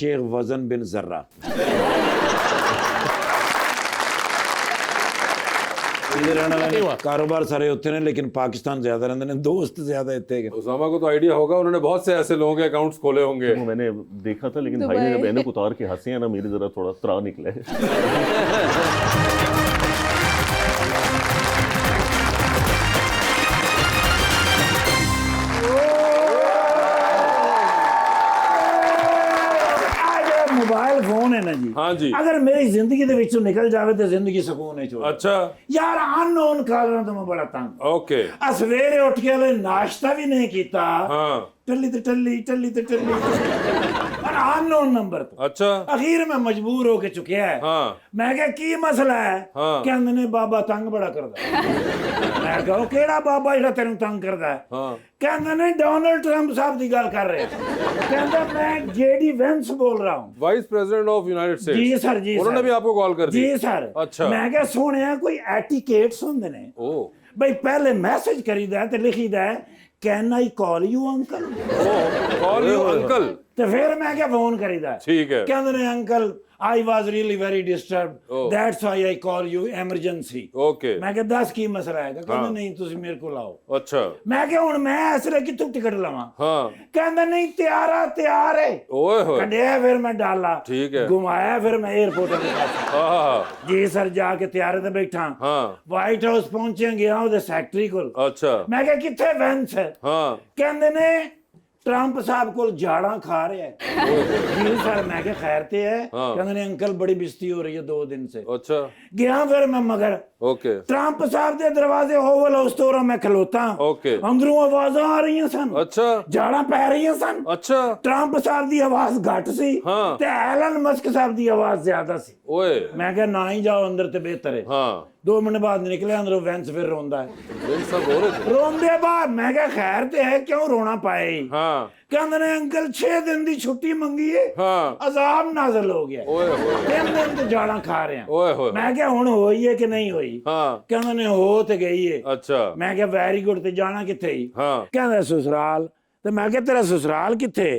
ਸ਼ੇਖ ਵਜ਼ਨ ਬਿਨ ਜ਼ਰਾ ਕਾਰੋਬਾਰ ਸਾਰੇ ਉੱਥੇ ਨੇ ਲੇਕਿਨ ਪਾਕਿस्तान ਜ਼ਿਆਦਾ ਰਹਿੰਦੇ ਨੇ ਦੋਸਤ ਜ਼ਿਆਦਾ ਇੱਥੇ ਹੈਗੇ उसामा को तो आइडिया होगा उन्होंने बहुत से ऐसे लोगों के अकाउंट्स खोले होंगे वो मैंने देखा था लेकिन भाई ने जब मैंने उतार के हंसे हैं ना मेरे जरा थोड़ा त्रा निकला है ਮੋਬਾਈਲ ਫੋਨ ਹੈ ਨਾ ਜੀ हाँ जी ਅਗਰ ਮੇਰੀ ਜ਼ਿੰਦਗੀ ਦੇ ਵਿੱਚੋਂ ਨਿਕਲ ਜਾਵੇ ਤੇ ਜ਼ਿੰਦਗੀ ਸਕੂਨ ਵਿੱਚ ਹੋਵੇ अच्छा ਯਾਰ ਅਨਨੋਨ ਕਾਲਾਂ ਤੋਂ ਮੈਂ ਬੜਾ ਤੰਗ ओके ਆ ਸਵੇਰੇ ਉੱਠ ਕੇ ਹਲੇ ਨਾਸ਼ਤਾ ਵੀ ਨਹੀਂ ਕੀਤਾ हाँ ਟੱਲੀ ਤੇ ਟੱਲੀ ਪਰ ਅਨਨੋਨ ਨੰਬਰ ਤੋਂ अच्छा ਅਖੀਰ ਮੈਂ ਮਜਬੂਰ ਹੋ ਕੇ ਚੁੱਕਿਆ ਹੈ हाँ ਮੈਂ ਕਿਹਾ ਕੀ ਮਸਲਾ ਹੈ ਹਾਂ। ਕਹਿੰਦੇ ਨੇ ਬਾਬਾ ਤੰਗ ਬੜਾ ਕਰਦਾ ਮੈਂ ਕਿਹਾ ਉਹ ਕਿਹੜਾ ਬਾਬਾ ਜਿਹੜਾ ਤੈਨੂੰ ਤੰਗ ਕਰਦਾ ਹੈ हाँ ਕਹਿੰਦੇ ਨੇ ਡੋਨਲਡ ਟਰੰਪ ਸਾਹਿਬ ਦੀ ਗੱਲ ਕਰ ਰਿਹਾ ਕਹਿੰਦਾ ਮੈਂ जेडी वेंस बोल रहा हूँ vice president of United States जी सर जी उन्होंने सर। भी आपको कॉल कर दी जी सर अच्छा मैं क्या सुने कोई एटिकेट्स होंदे ने ओ भाई पहले मैसेज करीदा है ते लिखीदा है can I call you uncle call you uncle ते फिर मैं क्या फोन करीदा है ठीक है कहंदे ने uncle I was really very disturbed Oh. That's why I call you emergency okay मैं क्या 10 की मसला है कहंदे हाँ। नहीं तुसी मेरे को लाओ अच्छा मैं क्या हुन मैं इसलिए कितों टिकट लवां हाँ कहंदा नहीं तैयार है ओए होए कढ़िया फिर मैं डाला ठीक है घुमाया फिर मैं एयरपोर्ट पे हाँ हाँ जी सर जाके तैयार ते बैठा हाँ ਵਾਈਟ ਹਾਊਸ ਪਹੁੰਚਿਆ ਗਿਆ ਉਹਦੇ ਸੈਕਟਰੀ ਕੋਲ अच्छा ਮੈਂ ਕਿਹਾ ਕਿੱਥੇ ਵੈਂਸ ਹੈ हाँ ਕਹਿੰਦੇ ਨੇ ਟਰੰਪ ਸਾਹਿਬ ਕੋਲ ਜਾੜਾਂ ਖਾ ਰਿਹਾ ਹੈ ਜੀ ਸਰ ਮੈਂ ਕਿਹਾ ਖੈਰ ਤੇ ਹੈ ਹਾਂ। ਕਹਿੰਦੇ ਨੇ ਅੰਕਲ ਬੜੀ ਬਿਸਤੀ ਹੋ ਰਹੀ ਹੈ 2 दिन से अच्छा ਗਿਆ ਫਿਰ ਮੈਂ ਮਗਰ ओके ਟਰੰਪ ਸਾਹਿਬ ਦੇ ਦਰਵਾਜ਼ੇ ਓਵਲ ਹਾਊਸ ਤੋਂ ਮੈਂ ਖਲੋਤਾ ओके ਅੰਦਰੋਂ ਆਵਾਜ਼ਾਂ ਆ ਰਹੀਆਂ ਸਨ अच्छा ਜਾੜਾਂ ਪੈ ਰਹੀਆਂ ਸਨ अच्छा ਟਰੰਪ ਸਾਹਿਬ ਦੀ ਆਵਾਜ਼ ਘੱਟ ਸੀ ਹਾਂ। ਤੇ ਐਲਨ ਮਸਕ ਸਾਹਿਬ ਦੀ ਆਵਾਜ਼ ਜ਼ਿਆਦਾ ਸੀ ओए ਮੈਂ ਕਿਹਾ ਨਾ ਹੀ ਜਾਓ ਅੰਦਰ ਤੇ ਬਿਹਤਰ ਹੈ हाँ 2 ਮਿੰਟ ਬਾਅਦ ਨਿਕਲਿਆ ਅੰਦਰੋਂ ਵੈਂਸ ਫਿਰ ਰੋਂਦਾ ਹੈ ये सब हो रहे थे ਰੋਂਦੇ ਬਾਅਦ ਮੈਂ ਕਿਹਾ ਖੈਰ ਤੇ ਹੈ ਕਿਉਂ ਰੋਣਾ ਪਾਏ हाँ ਕਹਿੰਦੇ ਨੇ ਅੰਕਲ 6 ਦਿਨ ਦੀ ਛੁੱਟੀ ਮੰਗੀ ਏ हाँ ਅਜ਼ਾਬ ਨਾਜ਼ਲ ਹੋ ਗਿਆ ओए होए 3 ਦਿਨ ਤੇ ਜਾਲਾਂ ਖਾ ਰਹੇ ਆ ओए होए ਮੈਂ ਕਿਹਾ ਹੁਣ ਹੋਈ ਏ ਕਿ ਨਹੀਂ ਹੋਈ हाँ ਕਹਿੰਦੇ ਨੇ ਹੋ ਤੇ ਗਈ ਏ अच्छा ਮੈਂ ਕਿਹਾ ਵੈਰੀ ਗੁੱਡ ਤੇ ਜਾਣਾ ਕਿੱਥੇ ਹੀ हाँ ਕਹਿੰਦਾ ਸਸੁਰਾਲ ਤੇ ਮੈਂ ਕਿਹਾ ਤੇਰਾ ਸਸੁਰਾਲ ਕਿੱਥੇ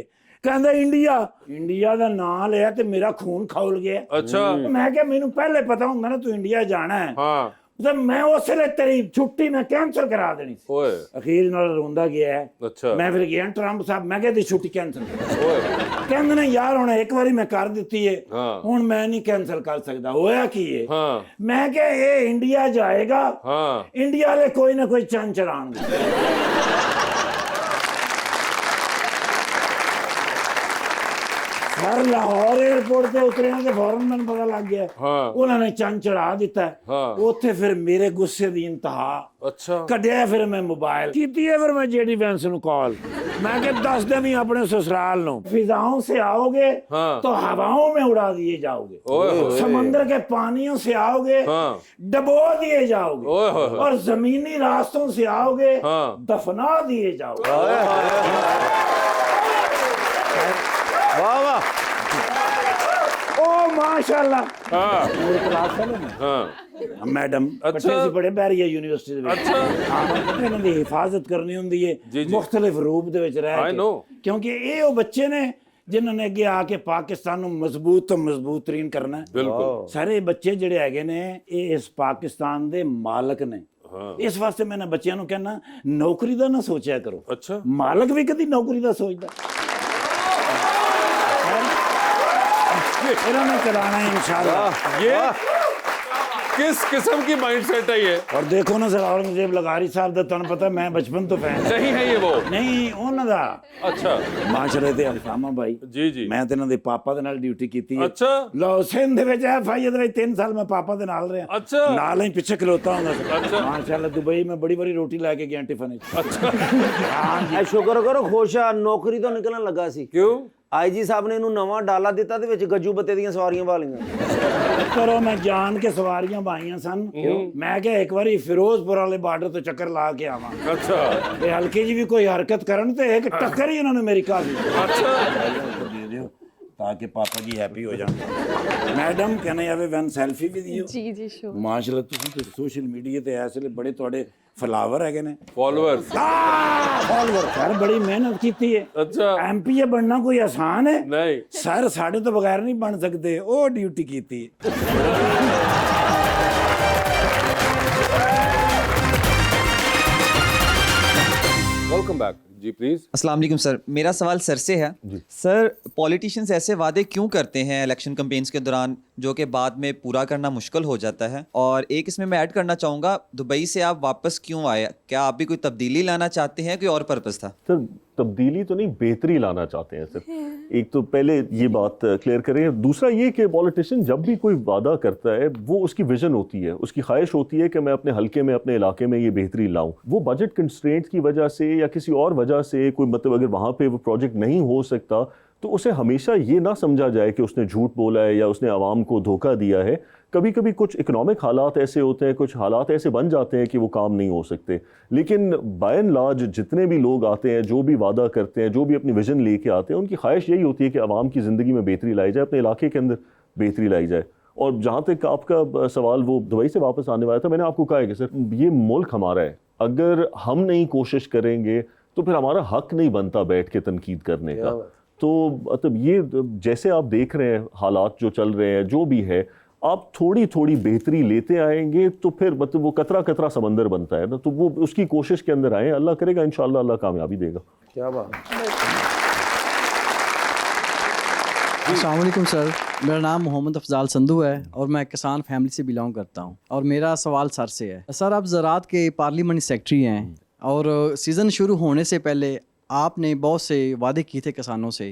ਕਹਿੰਦਾ ਇੰਡੀਆ ਦਾ ਨਾਂ ਲਿਆ ਤੇ ਮੇਰਾ ਖੂਨ ਖੌਲ ਗਿਆ अच्छा ਮੈਂ ਕਿਹਾ ਮੈਨੂੰ ਪਹਿਲੇ ਪਤਾ ਹੁੰਦਾ ਨਾ ਤੂੰ ਇੰਡੀਆ ਜਾਣਾ ਹੈ हाँ ਤੇ ਮੈਂ ਉਸੇ ਵੇਲੇ ਤੇਰੀ ਛੁੱਟੀ ਮੈਂ ਕੈਂਸਲ ਕਰਾ ਦੇਣੀ ਸੀ ओए ਅਖੀਰ ਨਾਲ ਰੋਂਦਾ ਗਿਆ ਹੈ। अच्छा ਮੈਂ ਫਿਰ ਗਿਆ ਟਰੰਪ ਸਾਹਿਬ ਮੈਂ ਕਿਹਾ ਦੀ ਛੁੱਟੀ ਕੈਂਸਲ ओए ਕਹਿੰਦੇ ਨੇ ਯਾਰ ਹੁਣ ਇੱਕ ਵਾਰੀ ਮੈਂ ਕਰ ਦਿੱਤੀ ਏ ਹਾਂ। ਹੁਣ ਮੈਂ ਨਹੀਂ ਕੈਂਸਲ ਕਰ ਸਕਦਾ ਹੋਇਆ ਕੀ ਏ हाँ ਮੈਂ ਕਿਹਾ ਇਹ ਇੰਡੀਆ ਜਾਏਗਾ हाँ ਇੰਡੀਆ ਵਾਲੇ ਕੋਈ ਨਾ ਕੋਈ ਚੰਨ ਚੜਾਉਣਗੇ ਸਰ ਲਾਹੌਰ 에ਅਰਪੋਰਟ ਤੇ ਉਤਰਿਆ ਤੇ ਫੌਰਨ ਮੈਨੂੰ ਪਤਾ ਲੱਗ ਗਿਆ हाँ ਉਹਨਾਂ ਨੇ ਚੰਨ ਚੜਾ ਦਿੱਤਾ हाँ ਉੱਥੇ ਫਿਰ ਮੇਰੇ ਗੁੱਸੇ ਦੀ ਇੰਤਹਾ अच्छा ਕੱਢਿਆ ਫਿਰ ਮੈਂ ਮੋਬਾਈਲ ਕੀਤੀ ਹੈ ਫਿਰ मैं जेडी वेंस ਨੂੰ कॉल मैं कि 10 दिन ही अपने ससुराल नो फिजाओं से आओगे हाँ। तो हवाओं में उड़ा दिए जाओगे ओए होए। समंदर के पानियों से आओगे हाँ। डबो दिए जाओगे ओए होए। और जमीनी रास्तों से आओगे हाँ। दफना दिए जाओगे वाह वाह ओ माशाल्लाह हाँ मेरी क्लास है ना हाँ मैडम अच्छा। ਬੱਚੇ ਸੀ ਬੜੇ ਬੈਰੀਆ ਯੂਨੀਵਰਸਿਟੀ ਦੇ ਵਿੱਚ अच्छा ਹਾਂ ਪਤਾ ਇਹਨਾਂ ਦੀ ਹਿਫਾਜ਼ਤ ਕਰਨੀ ਹੁੰਦੀ ਜੀ, ਹੈ ਜੀ। ਮੁxtਲਿਫ ਰੂਪ ਦੇ ਵਿੱਚ ਰਹਿ I ਕੇ know। ਕਿਉਂਕਿ ਇਹ ਉਹ ਬੱਚੇ ਨੇ ਜਿਨ੍ਹਾਂ ਨੇ ਅੱਗੇ ਆ ਕੇ ਪਾਕਿਸਤਾਨ ਨੂੰ ਮਜ਼ਬੂਤ ਤੋਂ ਮਜ਼ਬੂਤ ਤਰੀਨ ਕਰਨਾ ਹੈ। ਬਿਲਕੁਲ ਸਾਰੇ ਬੱਚੇ ਜਿਹੜੇ ਹੈਗੇ ਨੇ ਇਹ ਇਸ ਪਾਕਿਸਤਾਨ ਦੇ ਮਾਲਕ ਨੇ। ਇਸ ਵਾਸਤੇ ਮੈਂ ਨਾ ਬੱਚਿਆਂ ਨੂੰ ਕਹਿੰਦਾ ਨੌਕਰੀ ਦਾ ਨਾ ਸੋਚਿਆ ਕਰੋ, ਅੱਛਾ ਮਾਲਕ ਵੀ ਕਦੀ ਨੌਕਰੀ ਦਾ ਸੋਚਦਾ। ਇਹਨਾਂ ਨੇ ਚਲਾना है इंशाल्लाह। ये किस किस्म की माइंडसेट है ये? और देखो ना सर औरंगजेब लगारी साहब ਦਾ ਤੁਹਾਨੂੰ ਪਤਾ ਮੈਂ ਬਚਪਨ ਤੋਂ ਫੈਨ नहीं है ये वो? ਨਹੀਂ ਉਹਨਾਂ ਦਾ अच्छा ਮਾਸ਼ਰੇ ਤੇ ਅਲਫਾਮਾ ਬਾਈ जी जी ਮੈਂ ਤੇ ਇਹਨਾਂ ਦੇ ਪਾਪਾ ਦੇ ਨਾਲ ਡਿਊਟੀ ਕੀਤੀ ਹੈ। अच्छा ਲੋ ਸਿੰਧ ਦੇ ਵਿੱਚ ਐਫਆਈਏ ਦੇ ਵਿੱਚ 3 ਸਾਲ ਮੈਂ ਪਾਪਾ ਦੇ ਨਾਲ ਰਿਹਾ। अच्छा ਨਾਲ ਹੀ ਪਿੱਛੇ ਖਲੋਤਾ ਹੁੰਦਾ ਸੀ। ਅੱਛਾ। ਮਾਸ਼ਾਅੱਲਾ ਦੁਬਈ ਮੈਂ ਬੜੀ ਬੜੀ ਰੋਟੀ ਲੈ ਕੇ ਗਿਆ ਟਿਫਨ ਵਿੱਚ। अच्छा ਐ ਸ਼ੁਕਰ ਕਰੋ ਖੁਸ਼ ਆ, ਨੌਕਰੀ ਤੋਂ ਨਿਕਲਣ ਲੱਗਾ ਸੀ। क्यों? ਆਈਜੀ ਸਾਹਿਬ ਨੇ ਇਹਨੂੰ ਨਵਾਂ ਡਾਲਾ ਦਿੱਤਾ ਤੇ ਵਿੱਚ ਗੱਜੂ ਬੱਤੇ ਦੀਆਂ ਸਵਾਰੀਆਂ ਵਾਲੀਆਂ। ਕਰੋ ਮੈਂ ਜਾਣ ਕੇ ਸਵਾਰੀਆਂ ਬਾਈਆਂ ਸਨ। ਮੈਂ ਕਿਹਾ ਇੱਕ ਵਾਰੀ ਫਿਰੋਜ਼ਪੁਰ ਵਾਲੇ ਬਾਰਡਰ ਤੋਂ ਚੱਕਰ ਲਾ ਕੇ ਆਵਾਂ। अच्छा ਤੇ ਹਲਕੀ ਜੀ ਵੀ ਕੋਈ ਹਰਕਤ ਕਰਨ ਤੇ ਇੱਕ ਟੱਕਰ ਹੀ ਉਹਨਾਂ ਨੇ ਮੇਰੀ ਕਾਫੀ अच्छा ਦੇ ਦਿਓ ਤਾਂ ਕਿ ਪਾਪਾ ਜੀ ਹੈਪੀ ਹੋ ਜਾਣ। Madam can I have one selfie with you? ਜੀ ਜੀ ਸ਼ੋਰ। ਮਾਸ਼ਾਅੱਲਾ ਤੁਸੀਂ ਤੇ ਸੋਸ਼ਲ ਮੀਡੀਆ ਤੇ ਇਸ ਵੇਲੇ ਬੜੇ ਤੁਹਾਡੇ ਫਲਾਵਰ ਹੈਗੇ ਨੇ। फॉलोअर्स ਫਾਲੋਅਰ ਸਰ ਬੜੀ ਮਿਹਨਤ ਕੀਤੀ ਹੈ। अच्छा ਐਮਪੀਏ ਬਣਨਾ ਕੋਈ ਆਸਾਨ ਹੈ? नहीं ਸਰ ਸਾਡੇ ਤੋਂ ਬਗੈਰ ਨਹੀਂ ਬਣ ਸਕਦੇ, ਉਹ ਡਿਊਟੀ ਕੀਤੀ ਹੈ। Welcome back ji please. अस्सलाम वालेकुम सर, मेरा सवाल सर से है। सर, पॉलिटिशियंस ऐसे वादे क्यों करते हैं इलेक्शन कैंपेन्स के दौरान जो कि बाद में पूरा करना मुश्किल हो जाता है? और एक इसमें मैं ऐड करना चाहूँगा, दुबई से आप वापस क्यों आए? क्या आप भी कोई तब्दीली लाना चाहते हैं, कोई और पर्पस था? सर तब्दीली तो नहीं, बेहतरी लाना चाहते हैं सर। एक तो पहले ये बात क्लियर करें। दूसरा ये कि पॉलिटिशियन जब भी कोई वादा करता है वो उसकी विजन होती है, उसकी ख्वाहिश होती है कि मैं अपने हल्के में, अपने इलाके में ये बेहतरी लाऊं। वो बजट कंस्ट्रेंट्स की वजह से या किसी और वजह से कोई मतलब अगर वहाँ पे वो प्रोजेक्ट नहीं हो सकता तो उसे हमेशा ये ना समझा जाए कि उसने झूठ बोला है या उसने आवाम को धोखा दिया है। कभी कभी कुछ इकोनॉमिक हालात ऐसे होते हैं, कुछ हालात ऐसे बन जाते हैं कि वो काम नहीं हो सकते। लेकिन बाय एंड लार्ज जितने भी लोग आते हैं, जो भी वादा करते हैं, जो भी अपनी विजन लेके आते हैं, उनकी ख्वाहिश यही होती है कि आवाम की ज़िंदगी में बेहतरी लाई जाए, अपने इलाके के अंदर बेहतरी लाई जाए। और जहाँ तक आपका सवाल वो दुबई से वापस आने वाला था, मैंने आपको कहा है कि सर ये मुल्क हमारा है, अगर हम नहीं कोशिश करेंगे तो फिर हमारा हक नहीं बनता बैठ के तनकीद करने का। तो मतलब ये जैसे आप देख रहे हैं हालात जो चल रहे हैं, जो भी है, आप थोड़ी थोड़ी बेहतरी लेते आएंगे तो फिर मतलब वो कतरा कतरा समंदर बनता है ना, तो वो उसकी कोशिश के अंदर आए, अल्लाह करेगा इंशाल्लाह अल्लाह कामयाबी देगा। क्या बात। अस्सलाम वालेकुम सर, मेरा नाम मोहम्मद अफजाल संधू है और मैं किसान फैमिली से बिलोंग करता हूं। और मेरा सवाल सर से है। सर, आप ज़राअत के पार्लियामेंट सेक्रेटरी हैं और सीज़न शुरू होने से पहले आपने बहुत से वादे किए थे किसानों से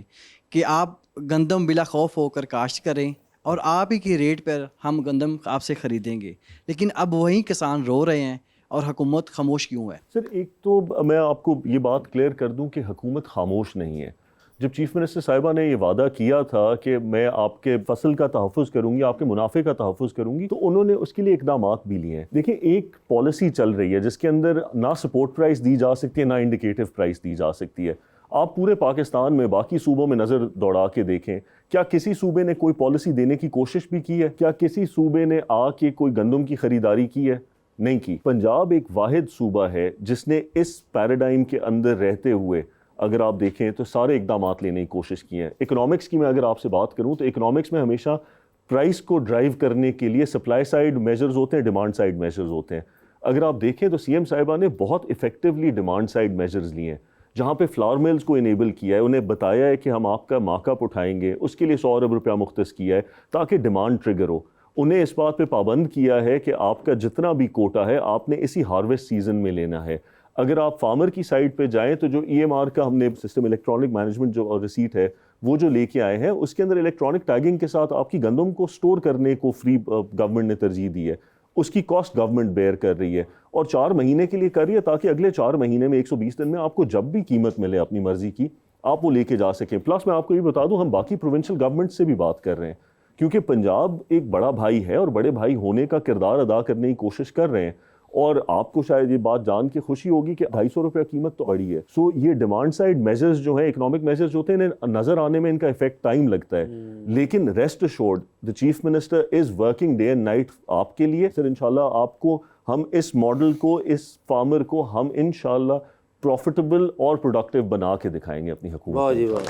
कि आप गंदम बिला खौफ होकर काश्त करें और आप ही के रेट पर हम गंदम आपसे ख़रीदेंगे, लेकिन अब वही किसान रो रहे हैं और हुकूमत खामोश क्यों है? सर एक तो मैं आपको ये बात क्लियर कर दूं कि हुकूमत खामोश नहीं है। जब चीफ मिनिस्टर साहिबा ने ये वादा किया था कि मैं आपके फसल का तहफ़्फ़ुज़ करूंगी, आपके मुनाफे का तहफ़्फ़ुज़ करूंगी, तो उन्होंने उसके लिए इक़दामात भी लिए हैं। देखिए, एक पॉलिसी चल रही है जिसके अंदर ना सपोर्ट प्राइस दी जा सकती है, ना इंडिकेटिव प्राइस दी जा सकती है। आप पूरे पाकिस्तान में बाकी सूबों में नज़र दौड़ा के देखें, क्या किसी सूबे ने कोई पॉलिसी देने की कोशिश भी की है? क्या किसी सूबे ने आके कोई गंदम की ख़रीदारी की है? नहीं की। पंजाब एक वाहिद सूबा है जिसने इस पैराडाइम के अंदर रहते हुए अगर आप देखें तो सारे इक़दामात लेने की कोशिश की हैं। इकोनॉमिक्स की मैं अगर आपसे बात करूं तो इकोनॉमिक्स में हमेशा प्राइस को ड्राइव करने के लिए सप्लाई साइड मेजर्स होते हैं, डिमांड साइड मेजर्स होते हैं। अगर आप देखें तो सीएम साहिबा ने बहुत इफेक्टिवली डिमांड साइड मेजर्स लिए हैं, जहाँ पे फ्लावर मिल्स को इनेबल किया है, उन्हें बताया है कि हम आपका मार्कअप उठाएंगे, उसके लिए 100 अरब रुपया मुख्तस किया है ताकि डिमांड ट्रिगर हो। उन्हें इस बात पे पाबंद किया है कि आपका जितना भी कोटा है आपने इसी हार्वेस्ट सीजन में लेना है। अगर आप फार्मर की साइड पे जाएं तो जो EMR का हमने सिस्टम इलेक्ट्रॉनिक मैनेजमेंट जो रिसीट है वो जो लेके आए हैं, उसके अंदर इलेक्ट्रॉनिक टैगिंग के साथ आपकी गंदम को स्टोर करने को फ्री गवर्नमेंट ने तरजीह दी है। उसकी कॉस्ट गवर्नमेंट बेयर कर रही है और 4 महीने के लिए कर रही है ताकि अगले 4 महीने में 120 दिन में आपको जब भी कीमत मिले अपनी मर्जी की आप वो लेके जा सकें। प्लस मैं आपको ये बता दूं, हम बाकी प्रोविंशियल गवर्नमेंट से भी बात कर रहे हैं क्योंकि पंजाब एक बड़ा भाई है और बड़े भाई होने का किरदार अदा करने की कोशिश कर रहे हैं। और आपको शायद ये बात जान के खुशी होगी कि 250 रुपया कीमत तो बढ़ी है। सो ये डिमांड साइड मेजर्स जो है, इकोनॉमिक मेजर्स होते हैं, इन्हें नजर आने में इनका इफेक्ट टाइम लगता है, लेकिन rest assured the chief minister is working day and night आपके लिए। सर इंशाल्लाह आपको हम इस मॉडल को, इस फार्मर को हम इंशाल्लाह प्रॉफिटेबल और प्रोडक्टिव बना के दिखाएंगे अपनी हुकूमत। वाह जी वाह।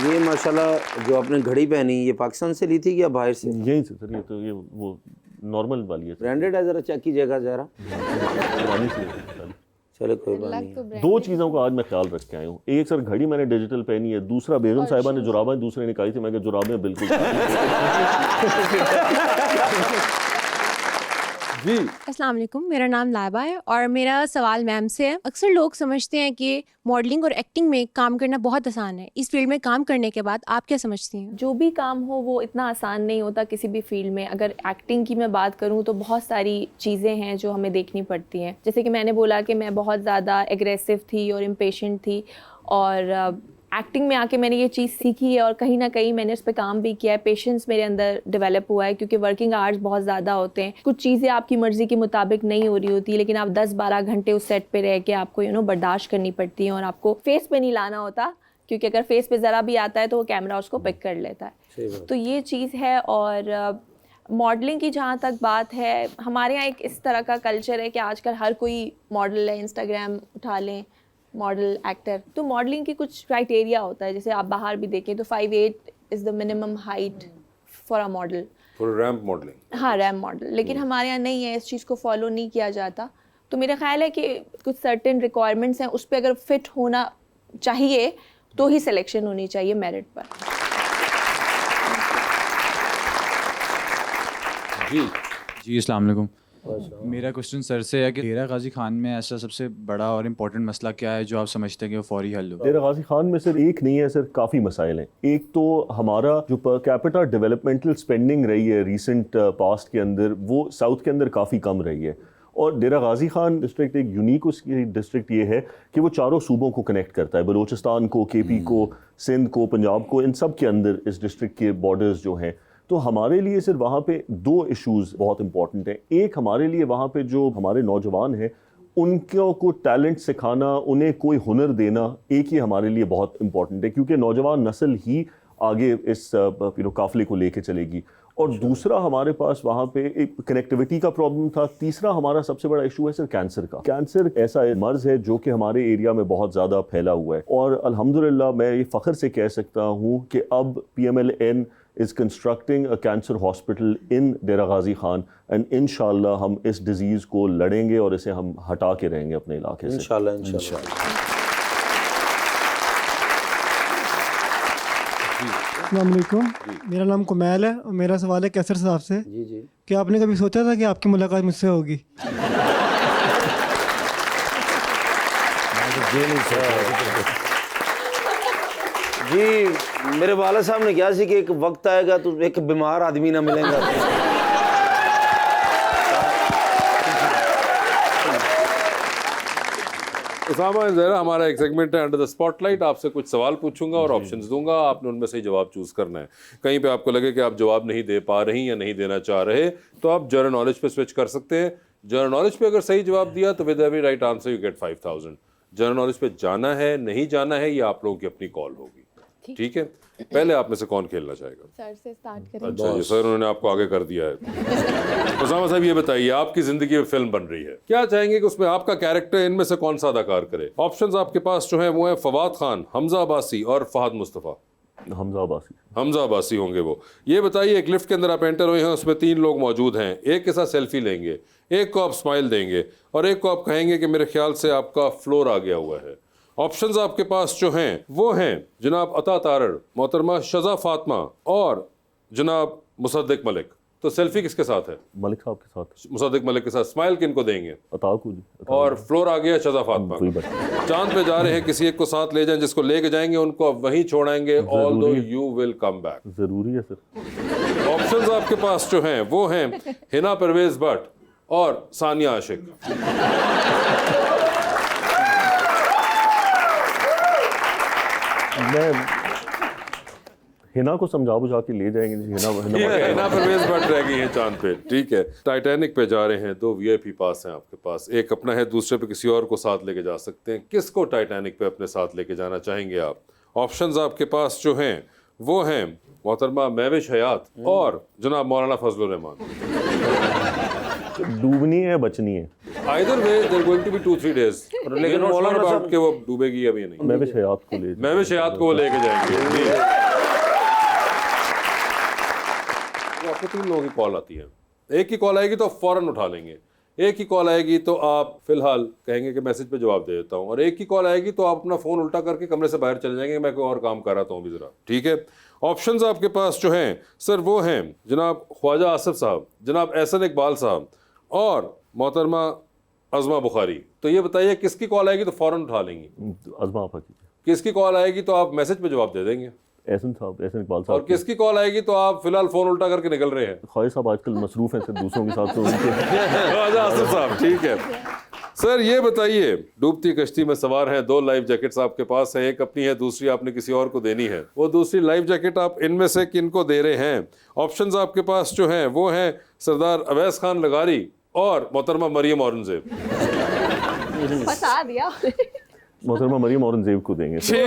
ये माशाल्लाह जो आपने घड़ी पहनी ये पाकिस्तान से ली थी या बाहर से? यहीं से सर, ये तो ये वो नॉर्मल वाली है सर। ब्रांडेड है, जरा चेक कीजिएगा जरा। पुरानी सी है सर। चलो कोई बात लग नहीं। तो brand दो चीज़ों का आज मैं ख्याल रख के आया हूँ। एक सर घड़ी मैंने डिजिटल पहनी है, दूसरा बेगम साहिबा ने जुराबें दूसरे ने कही थी, मैं जुराबें बिल्कुल जी अस्सलाम वालेकुम, मेरा नाम लाइबा है और मेरा सवाल मैम से है। अक्सर लोग समझते हैं कि मॉडलिंग और एक्टिंग में काम करना बहुत आसान है। इस फील्ड में काम करने के बाद आप क्या समझती हैं? जो भी काम हो वो इतना आसान नहीं होता किसी भी फील्ड में। अगर एक्टिंग की मैं बात करूँ तो बहुत सारी चीज़ें हैं जो हमें देखनी पड़ती हैं। जैसे कि मैंने बोला कि मैं बहुत ज़्यादा एग्रेसिव थी और इम्पेशेंट थी, और एक्टिंग में आके मैंने ये चीज़ सीखी है और कहीं ना कहीं मैंने उस पर काम भी किया है। पेशेंस मेरे अंदर डेवलप हुआ है क्योंकि वर्किंग आवर्स बहुत ज़्यादा होते हैं। कुछ चीज़ें आपकी मर्ज़ी के मुताबिक नहीं हो रही होती, लेकिन आप 10-12 घंटे उस सेट पे रह के आपको बर्दाश्त करनी पड़ती हैं और आपको फेस पे नहीं लाना होता, क्योंकि अगर फेस पे ज़रा भी आता है तो वो कैमरा उसको पिक कर लेता है। तो ये चीज़ है। और मॉडलिंग की जहाँ तक बात है, हमारे यहाँ एक इस तरह का कल्चर है कि आजकल हर कोई मॉडल है। इंस्टाग्राम उठा लें, मॉडल, एक्टर। तो मॉडलिंग की कुछ क्राइटेरिया होता है। जैसे आप बाहर भी देखें तो 5'8" is the minimum height for a model, for ramp modelling. हाँ, रैम मॉडल। लेकिन हमारे यहाँ नहीं है, इस चीज़ को फॉलो नहीं किया जाता। तो मेरा ख्याल है कि कुछ सर्टेन रिक्वायरमेंट्स हैं, उस पर अगर फिट होना चाहिए तो ही सिलेक्शन होनी चाहिए मेरिट पर। जी अस्सलाम वालेकुम। मेरा क्वेश्चन सर से है कि डेरा गाजी खान में ऐसा सबसे बड़ा और इम्पोर्टेंट मसला क्या है जो आप समझते हैं कि वो फौरी हल हो? डेरा गाजी खान में सर एक नहीं है सर, काफ़ी मसाइल हैं। एक तो हमारा जो पर कैपिटा डेवलपमेंटल स्पेंडिंग रही है रिसेंट पास्ट के अंदर, वो साउथ के अंदर काफ़ी कम रही है। और डेरा गाजी खान डिस्ट्रिक्ट एक यूनिक उसकी डिस्ट्रिक्ट ये है कि वो चारों सूबों को कनेक्ट करता है, बलूचिस्तान को, KP को, सिंध को, पंजाब को, इन सब के अंदर इस डिस्ट्रिक्ट के बॉर्डर्स जो हैं। तो हमारे लिए सिर्फ वहाँ पे दो इश्यूज़ बहुत इंपॉर्टेंट हैं। एक, हमारे लिए वहाँ पे जो हमारे नौजवान हैं उनको को टैलेंट सिखाना, उन्हें कोई हुनर देना, एक ही हमारे लिए बहुत इंपॉर्टेंट है, क्योंकि नौजवान नस्ल ही आगे इस काफ़िले को लेके चलेगी। और दूसरा, हमारे पास वहाँ पे एक कनेक्टिविटी का प्रॉब्लम था। तीसरा, हमारा सबसे बड़ा इशू है सर कैंसर का। कैंसर ऐसा मर्ज़ है जो कि हमारे एरिया में बहुत ज़्यादा फैला हुआ है। और अल्हम्दुलिल्लाह मैं ये फ़ख्र से कह सकता हूँ कि अब PMLN is constructing a cancer hospital in Dera Ghazi Khan, and इंशाल्लाह हम इस डिजीज़ को लड़ेंगे और इसे हम हटा के रहेंगे अपने इलाके से। इंशाल्लाह। अस्सलाम वालेकुम, मेरा नाम कुमैल है और मेरा सवाल है कैसर साहब से। जी जी। क्या आपने कभी सोचा था कि आपकी मुलाकात मुझसे होगी? जी, मेरे वाला साहब ने कहा सी कि एक वक्त आएगा तो एक बीमार आदमी ना मिलेगा। उसामा एंड ज़हरा, हमारा एक सेगमेंट है अंडर द स्पॉटलाइट। आपसे कुछ सवाल पूछूंगा और ऑप्शंस दूंगा, आपने उनमें से जवाब चूज करना है। कहीं पे आपको लगे कि आप जवाब नहीं दे पा रही या नहीं देना चाह रहे तो आप जनरल नॉलेज पे स्विच कर सकते हैं। जनरल नॉलेज पे अगर सही जवाब दिया तो with every right answer you get 5000। General knowledge पे जाना है, नहीं जाना है, ये आप लोगों की अपनी कॉल होगी। ठीक है, पहले आप में से कौन खेलना चाहेगा? सर से स्टार्ट करें। अच्छा जी सर, उन्होंने आपको आगे कर दिया है। उसामा साहब ये बताइए, आपकी जिंदगी में फिल्म बन रही है, क्या चाहेंगे कि उसमें आपका कैरेक्टर इनमें से कौन सा अदाकार करे? ऑप्शंस आपके पास जो है वो है फवाद खान, हमजा अब्बासी और फहद मुस्तफ़ा। हमजा अब्बासी होंगे वो। ये बताइए, एक लिफ्ट के अंदर आप एंटर हुए हैं, उसमें 3 लोग मौजूद हैं। एक के साथ सेल्फी लेंगे, एक को आप स्माइल देंगे और एक को आप कहेंगे कि मेरे ख्याल से आपका फ्लोर आ गया हुआ है। ऑप्शंस आपके पास जो हैं वो हैं जनाब अता तारड़, मोहतरमा शज़ा फातिमा और जनाब मुसद्दिक मलिक। तो सेल्फी किसके साथ है? मलिक साहब के साथ। मुसद्दिक मलिक के साथ। स्माइल किनको देंगे? अता को जी। और फ्लोर आ गया शज़ा फातिमा। चांद पे जा रहे हैं, किसी एक को साथ ले जाएं, जिसको लेके जाएंगे उनको आप वहीं छोड़ाएंगे, although you will come back. जरूरी है सर। ऑप्शंस आपके पास जो हैं वो हैं हिना परवेज भट्ट और सानिया आशिक। मैं हिना को समझा बुझा के ले जाएंगे। हिना परवेज भट्ट रह गई हैं चांद पे। ठीक है, टाइटैनिक पे जा रहे हैं, 2 VIP पास हैं आपके पास, एक अपना है, दूसरे पे किसी और को साथ लेके जा सकते हैं। किसको टाइटैनिक पे अपने साथ लेके जाना चाहेंगे आप? ऑप्शंस आपके पास जो हैं वो हैं मोहतरमा महविश हयात और जनाब मौलाना फजलुर रहमान। डूबनी है बचनी है। Either way they're going to be 2-3 days, लेकिन मौलाना साहब के वो डूबेगी अभी नहीं। मैं भी हयात को ले मैं भी शयात को वो लेके जाएंगे जी। वो आपको 3 लोगों की कॉल आती है, एक की कॉल आएगी तो आप फौरन उठा लेंगे, एक की कॉल आएगी तो आप फिलहाल कहेंगे कि मैसेज पे जवाब दे देता हूँ, और एक की कॉल आएगी तो आप अपना फोन उल्टा करके कमरे से बाहर चले जाएंगे, मैं कोई और काम कर रहा हूँ अभी जरा। ठीक है, ऑप्शंस आपके पास जो हैं सर वो हैं जनाब ख्वाजा आसिफ साहब, जनाब एहसन इकबाल साहब और मोहतरमा अज़मा बुखारी। तो ये बताइए किसकी कॉल आएगी तो फौरन उठा लेंगी? अज़मा आपा की। किसकी कॉल आएगी तो आप मैसेज पे जवाब दे देंगे? एहसन साहब, एहसन इकबाल साहब। और किसकी कॉल आएगी तो आप फिलहाल फोन उल्टा करके निकल रहे हैं? ख्वाजा साहब आजकल मसरूफ हैं सर दूसरों के साथ, तो उनके ख्वाजा आसिफ साहब। ठीक है सर, ये बताइए डूबती कश्ती में सवार हैं, 2 लाइफ जैकेट्स आपके पास हैं, एक अपनी है दूसरी आपने किसी और को देनी है, वो दूसरी लाइफ जैकेट आप इनमें से किन को दे रहे हैं? ऑप्शंस आपके पास जो हैं वो हैं सरदार अवैस खान लगारी और मोहतरमा मरियम औरंगजेब। फंसा दिया। मोहतरमा मरियम औरंगजेब को देंगे। ठीक है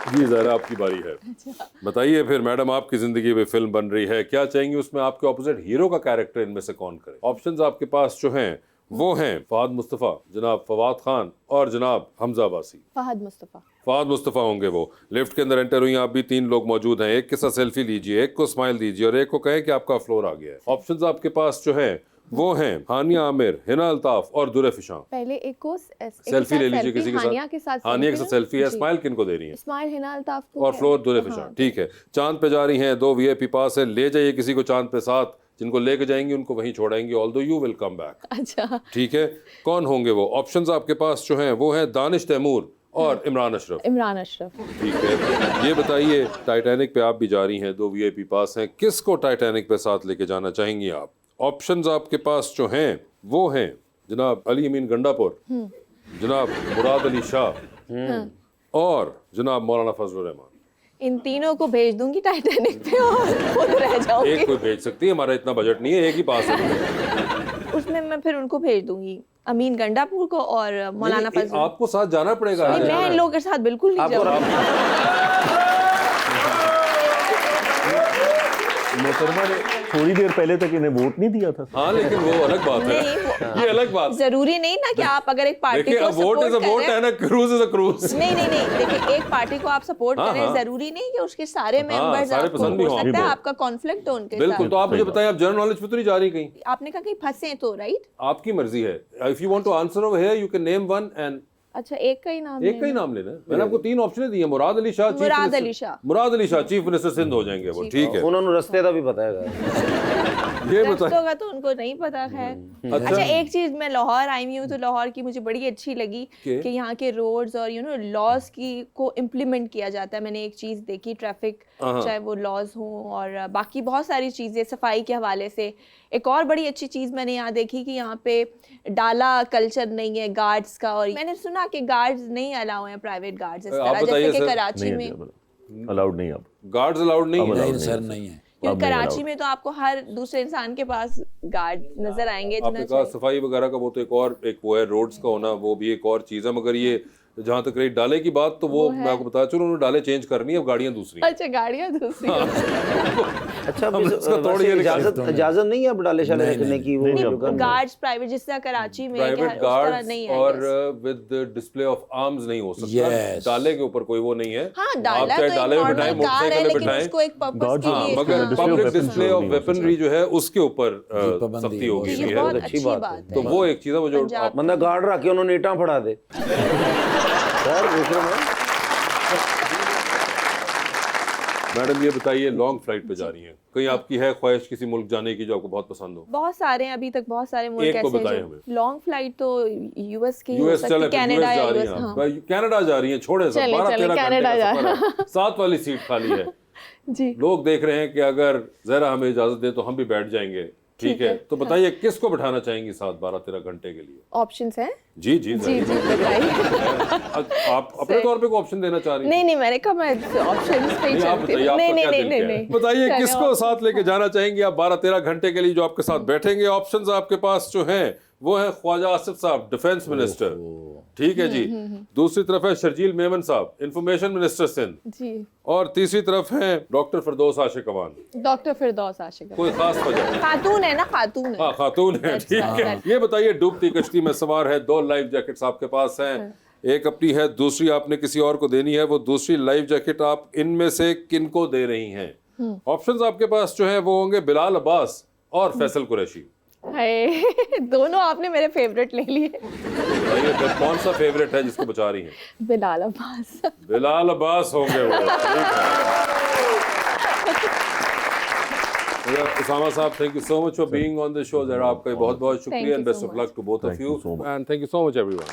जी ज़रा आपकी बारी है, बताइए फिर मैडम आपकी जिंदगी में फिल्म बन रही है, क्या चाहेंगे उसमें आपके ऑपोजिट हीरो का कैरेक्टर इनमें से कौन करे? ऑप्शंस आपके पास जो हैं वो हैं फहद मुस्तफ़ा, जनाब फवाद खान और जनाब हमजा अब्बासी। फहद मुस्तफ़ा। फहद मुस्तफ़ा होंगे वो। लिफ्ट के अंदर एंटर हुई, आप भी 3 लोग मौजूद हैं, एक के साथ सेल्फी लीजिए, एक को स्माइल दीजिए और एक को कहें कि आपका फ्लोर आ गया है। ऑप्शंस आपके पास जो है वो हैं हानिया आमिर, हिना अल्ताफ और दुरे फिशां। पहले एक को सेल्फी ले लीजिए किसी के साथ। हानिया के साथ सेल्फी है। स्माइल किन को दे रही है? स्माइल हिना अल्ताफ को और फ्लोर दुरे फिशां। ठीक है, चांद पे जा रही हैं, 2 VIP पास है, ले जाइए किसी को चांद पे साथ, जिनको लेके जाएंगी उनको वहीं छोड़ाएंगी, although you will come back. अच्छा ठीक है, कौन होंगे वो? ऑप्शंस आपके पास जो हैं वो हैं दानिश तैमूर और इमरान अशरफ। इमरान अशरफ। ठीक है, ये बताइए टाइटैनिक पे आप भी जा रही हैं, 2 VIP पास हैं, किसको टाइटैनिक पे साथ लेके जाना चाहेंगी आप? ऑप्शंस आपके पास जो हैं वो हैं जनाब अली अमीन गंडापुर, जनाब मुराद अली शाह और जनाब मौलाना फजलुर रहमान। इन तीनों को भेज दूंगी टाइटैनिक पे और खुद रह जाऊंगी। एक कोई भेज सकती है, हमारा इतना बजट नहीं है, एक ही पास है। उसमें मैं फिर उनको भेज दूंगी, अमीन गंडापुर को और मौलाना फजल। आपको साथ जाना पड़ेगा। मैं इन लोगों के साथ बिल्कुल नहीं जाऊंगी। मोहतरमा ने थोड़ी देर पहले तक इन्हें वोट नहीं दिया था। हाँ लेकिन वो अलग बात है, ये अलग बात। जरूरी नहीं ना कि आप अगर एक पार्टी को वोट इज अ वोट है ना, क्रूज इज अ क्रूज। नहीं देखिए, एक पार्टी को आप सपोर्ट करें, जरूरी नहीं कि उसके सारे मेंबर्स सारे पसंद भी हो सकता है, आपका कॉन्फ्लिक्ट हो उनके साथ। बिल्कुल, तो आप मुझे बताएं, आप जनरल नॉलेज पे तो नहीं जा रही कहीं? आपने कहा कहीं फंसे तो, राइट? आपकी मर्जी है, if you want to answer over here you can name one and. अच्छा, एक का ही नाम लेना। मैंने आपको 3 ऑप्शन दिए, मुराद अली शाह चीफ मिनिस्टर सिंध हो जाएंगे वो। ठीक है, उन्होंने रस्ते का भी बताएगा। ये बताया तो उनको नहीं पता है। अच्छा, एक चीज, मैं लाहौर आई हूँ तो लाहौर की मुझे बड़ी अच्छी लगी कि यहाँ के रोड्स और लॉज की को इम्प्लीमेंट किया जाता है। मैंने एक चीज देखी, ट्रैफिक चाहे वो लॉज हो और बाकी बहुत सारी चीजें सफाई के हवाले से। एक और बड़ी अच्छी चीज मैंने यहाँ देखी कि यहाँ पे डाला कल्चर नहीं है गार्ड्स का, और मैंने सुना कि गार्ड्स नहीं अलाउ हैं, प्राइवेट गार्ड्स इस तरह, जैसे कि कराची में अलाउड नहीं। अब गार्ड्स अलाउड नहीं है सर, नहीं है। क्योंकि कराची में तो आपको हर दूसरे इंसान के पास गार्ड नजर आएंगे। आपने कहा सफाई वगैरह का, वो तो एक वो है, रोड्स का होना वो भी एक और चीज़ है, मगर ये जहाँ तक रही डाले की बात तो वो मैं आपको बता चलूँ, उन्होंने डाले चेंज करनी है, अब गाड़ियाँ दूसरी। अच्छा, गाड़ियाँ दूसरी। अच्छा, इजाजत नहीं है अब डाले शाले रखने की? वो गार्ड्स प्राइवेट, जिस तरह कराची में प्राइवेट गार्ड्स और विद डिस्प्ले ऑफ आर्म्स नहीं हो सकता। डाले के ऊपर कोई वो नहीं है। हाँ, डाला तो डाले में बिठाएं, मोटरसाइकिल में बिठाएं, उसको एक पर्पस के लिए, मगर पब्लिक डिस्प्ले ऑफ वेपनरी जो है उसके ऊपर सख्ती होगी। ये बहुत अच्छी बात है। तो वो एक चीज है, वो जो बंदा गार्ड रख के उन्होंने ईंटा फड़ा दे। मैडम ये बताइए, लॉन्ग फ्लाइट पे जा रही हैं, कहीं आपकी है ख्वाहिश किसी मुल्क जाने की जो आपको बहुत पसंद हो? बहुत सारे हैं, अभी तक बहुत सारे मुल्क ऐसे हैं। लॉन्ग फ्लाइट तो यूएस की हो सकती है, कनाडा या यूएस। हाँ, कनाडा जा रही हैं, छोड़े सब 12-13 कनाडा जा घंटे का सफर है, 7 वाली सीट खाली है जी। लोग देख रहे हैं कि अगर जरा हमें इजाजत दे तो हम भी बैठ जाएंगे। ठीक है, तो बताइए किसको बिठाना चाहेंगी साथ 12-13 घंटे के लिए? ऑप्शंस हैं? जी बताइए। आप अपने तौर पे कोई ऑप्शन देना चाह रही हैं? नहीं, मैंने कहा मैं ऑप्शंस पे ही चलती हूं। नहीं, बताइए किसको साथ लेके जाना चाहेंगी आप 12-13 घंटे के लिए जो आपके साथ बैठेंगे? ऑप्शंस आपके पास जो हैं वो है ख्वाजा आसिफ साहब, डिफेंस मिनिस्टर। ठीक है जी। दूसरी तरफ है शर्जील मेमन साहब, इंफॉर्मेशन मिनिस्टर सिंध। जी। और तीसरी तरफ है डॉक्टर फिरदौस आशिक अवान। डॉक्टर फिरदौस आशिक। कोई खास वजह? खातून है ना, खातून है। हाँ, खातून है। ठीक है। ये बताइए, डूबती कश्ती में सवार है, 2 लाइफ जैकेट्स आपके पास हैं, एक अपनी है, दूसरी आपने किसी और को देनी है। वो दूसरी लाइफ जैकेट आप इनमें से किनको दे रही हैं? ऑप्शंस आपके पास जो है वो होंगे बिलाल अब्बास और फैसल कुरैशी। हाय, दोनों आपने मेरे फेवरेट ले लिए। बताइए फिर कौन सा फेवरेट है जिसको बचा रही हैं? बिलाल अब्बास। बिलाल अब्बास होंगे वो। उसामा साहब, thank you so much for being on the show. जरा आपका बहुत बहुत शुक्रिया and best of luck to both of you and thank you so much everyone.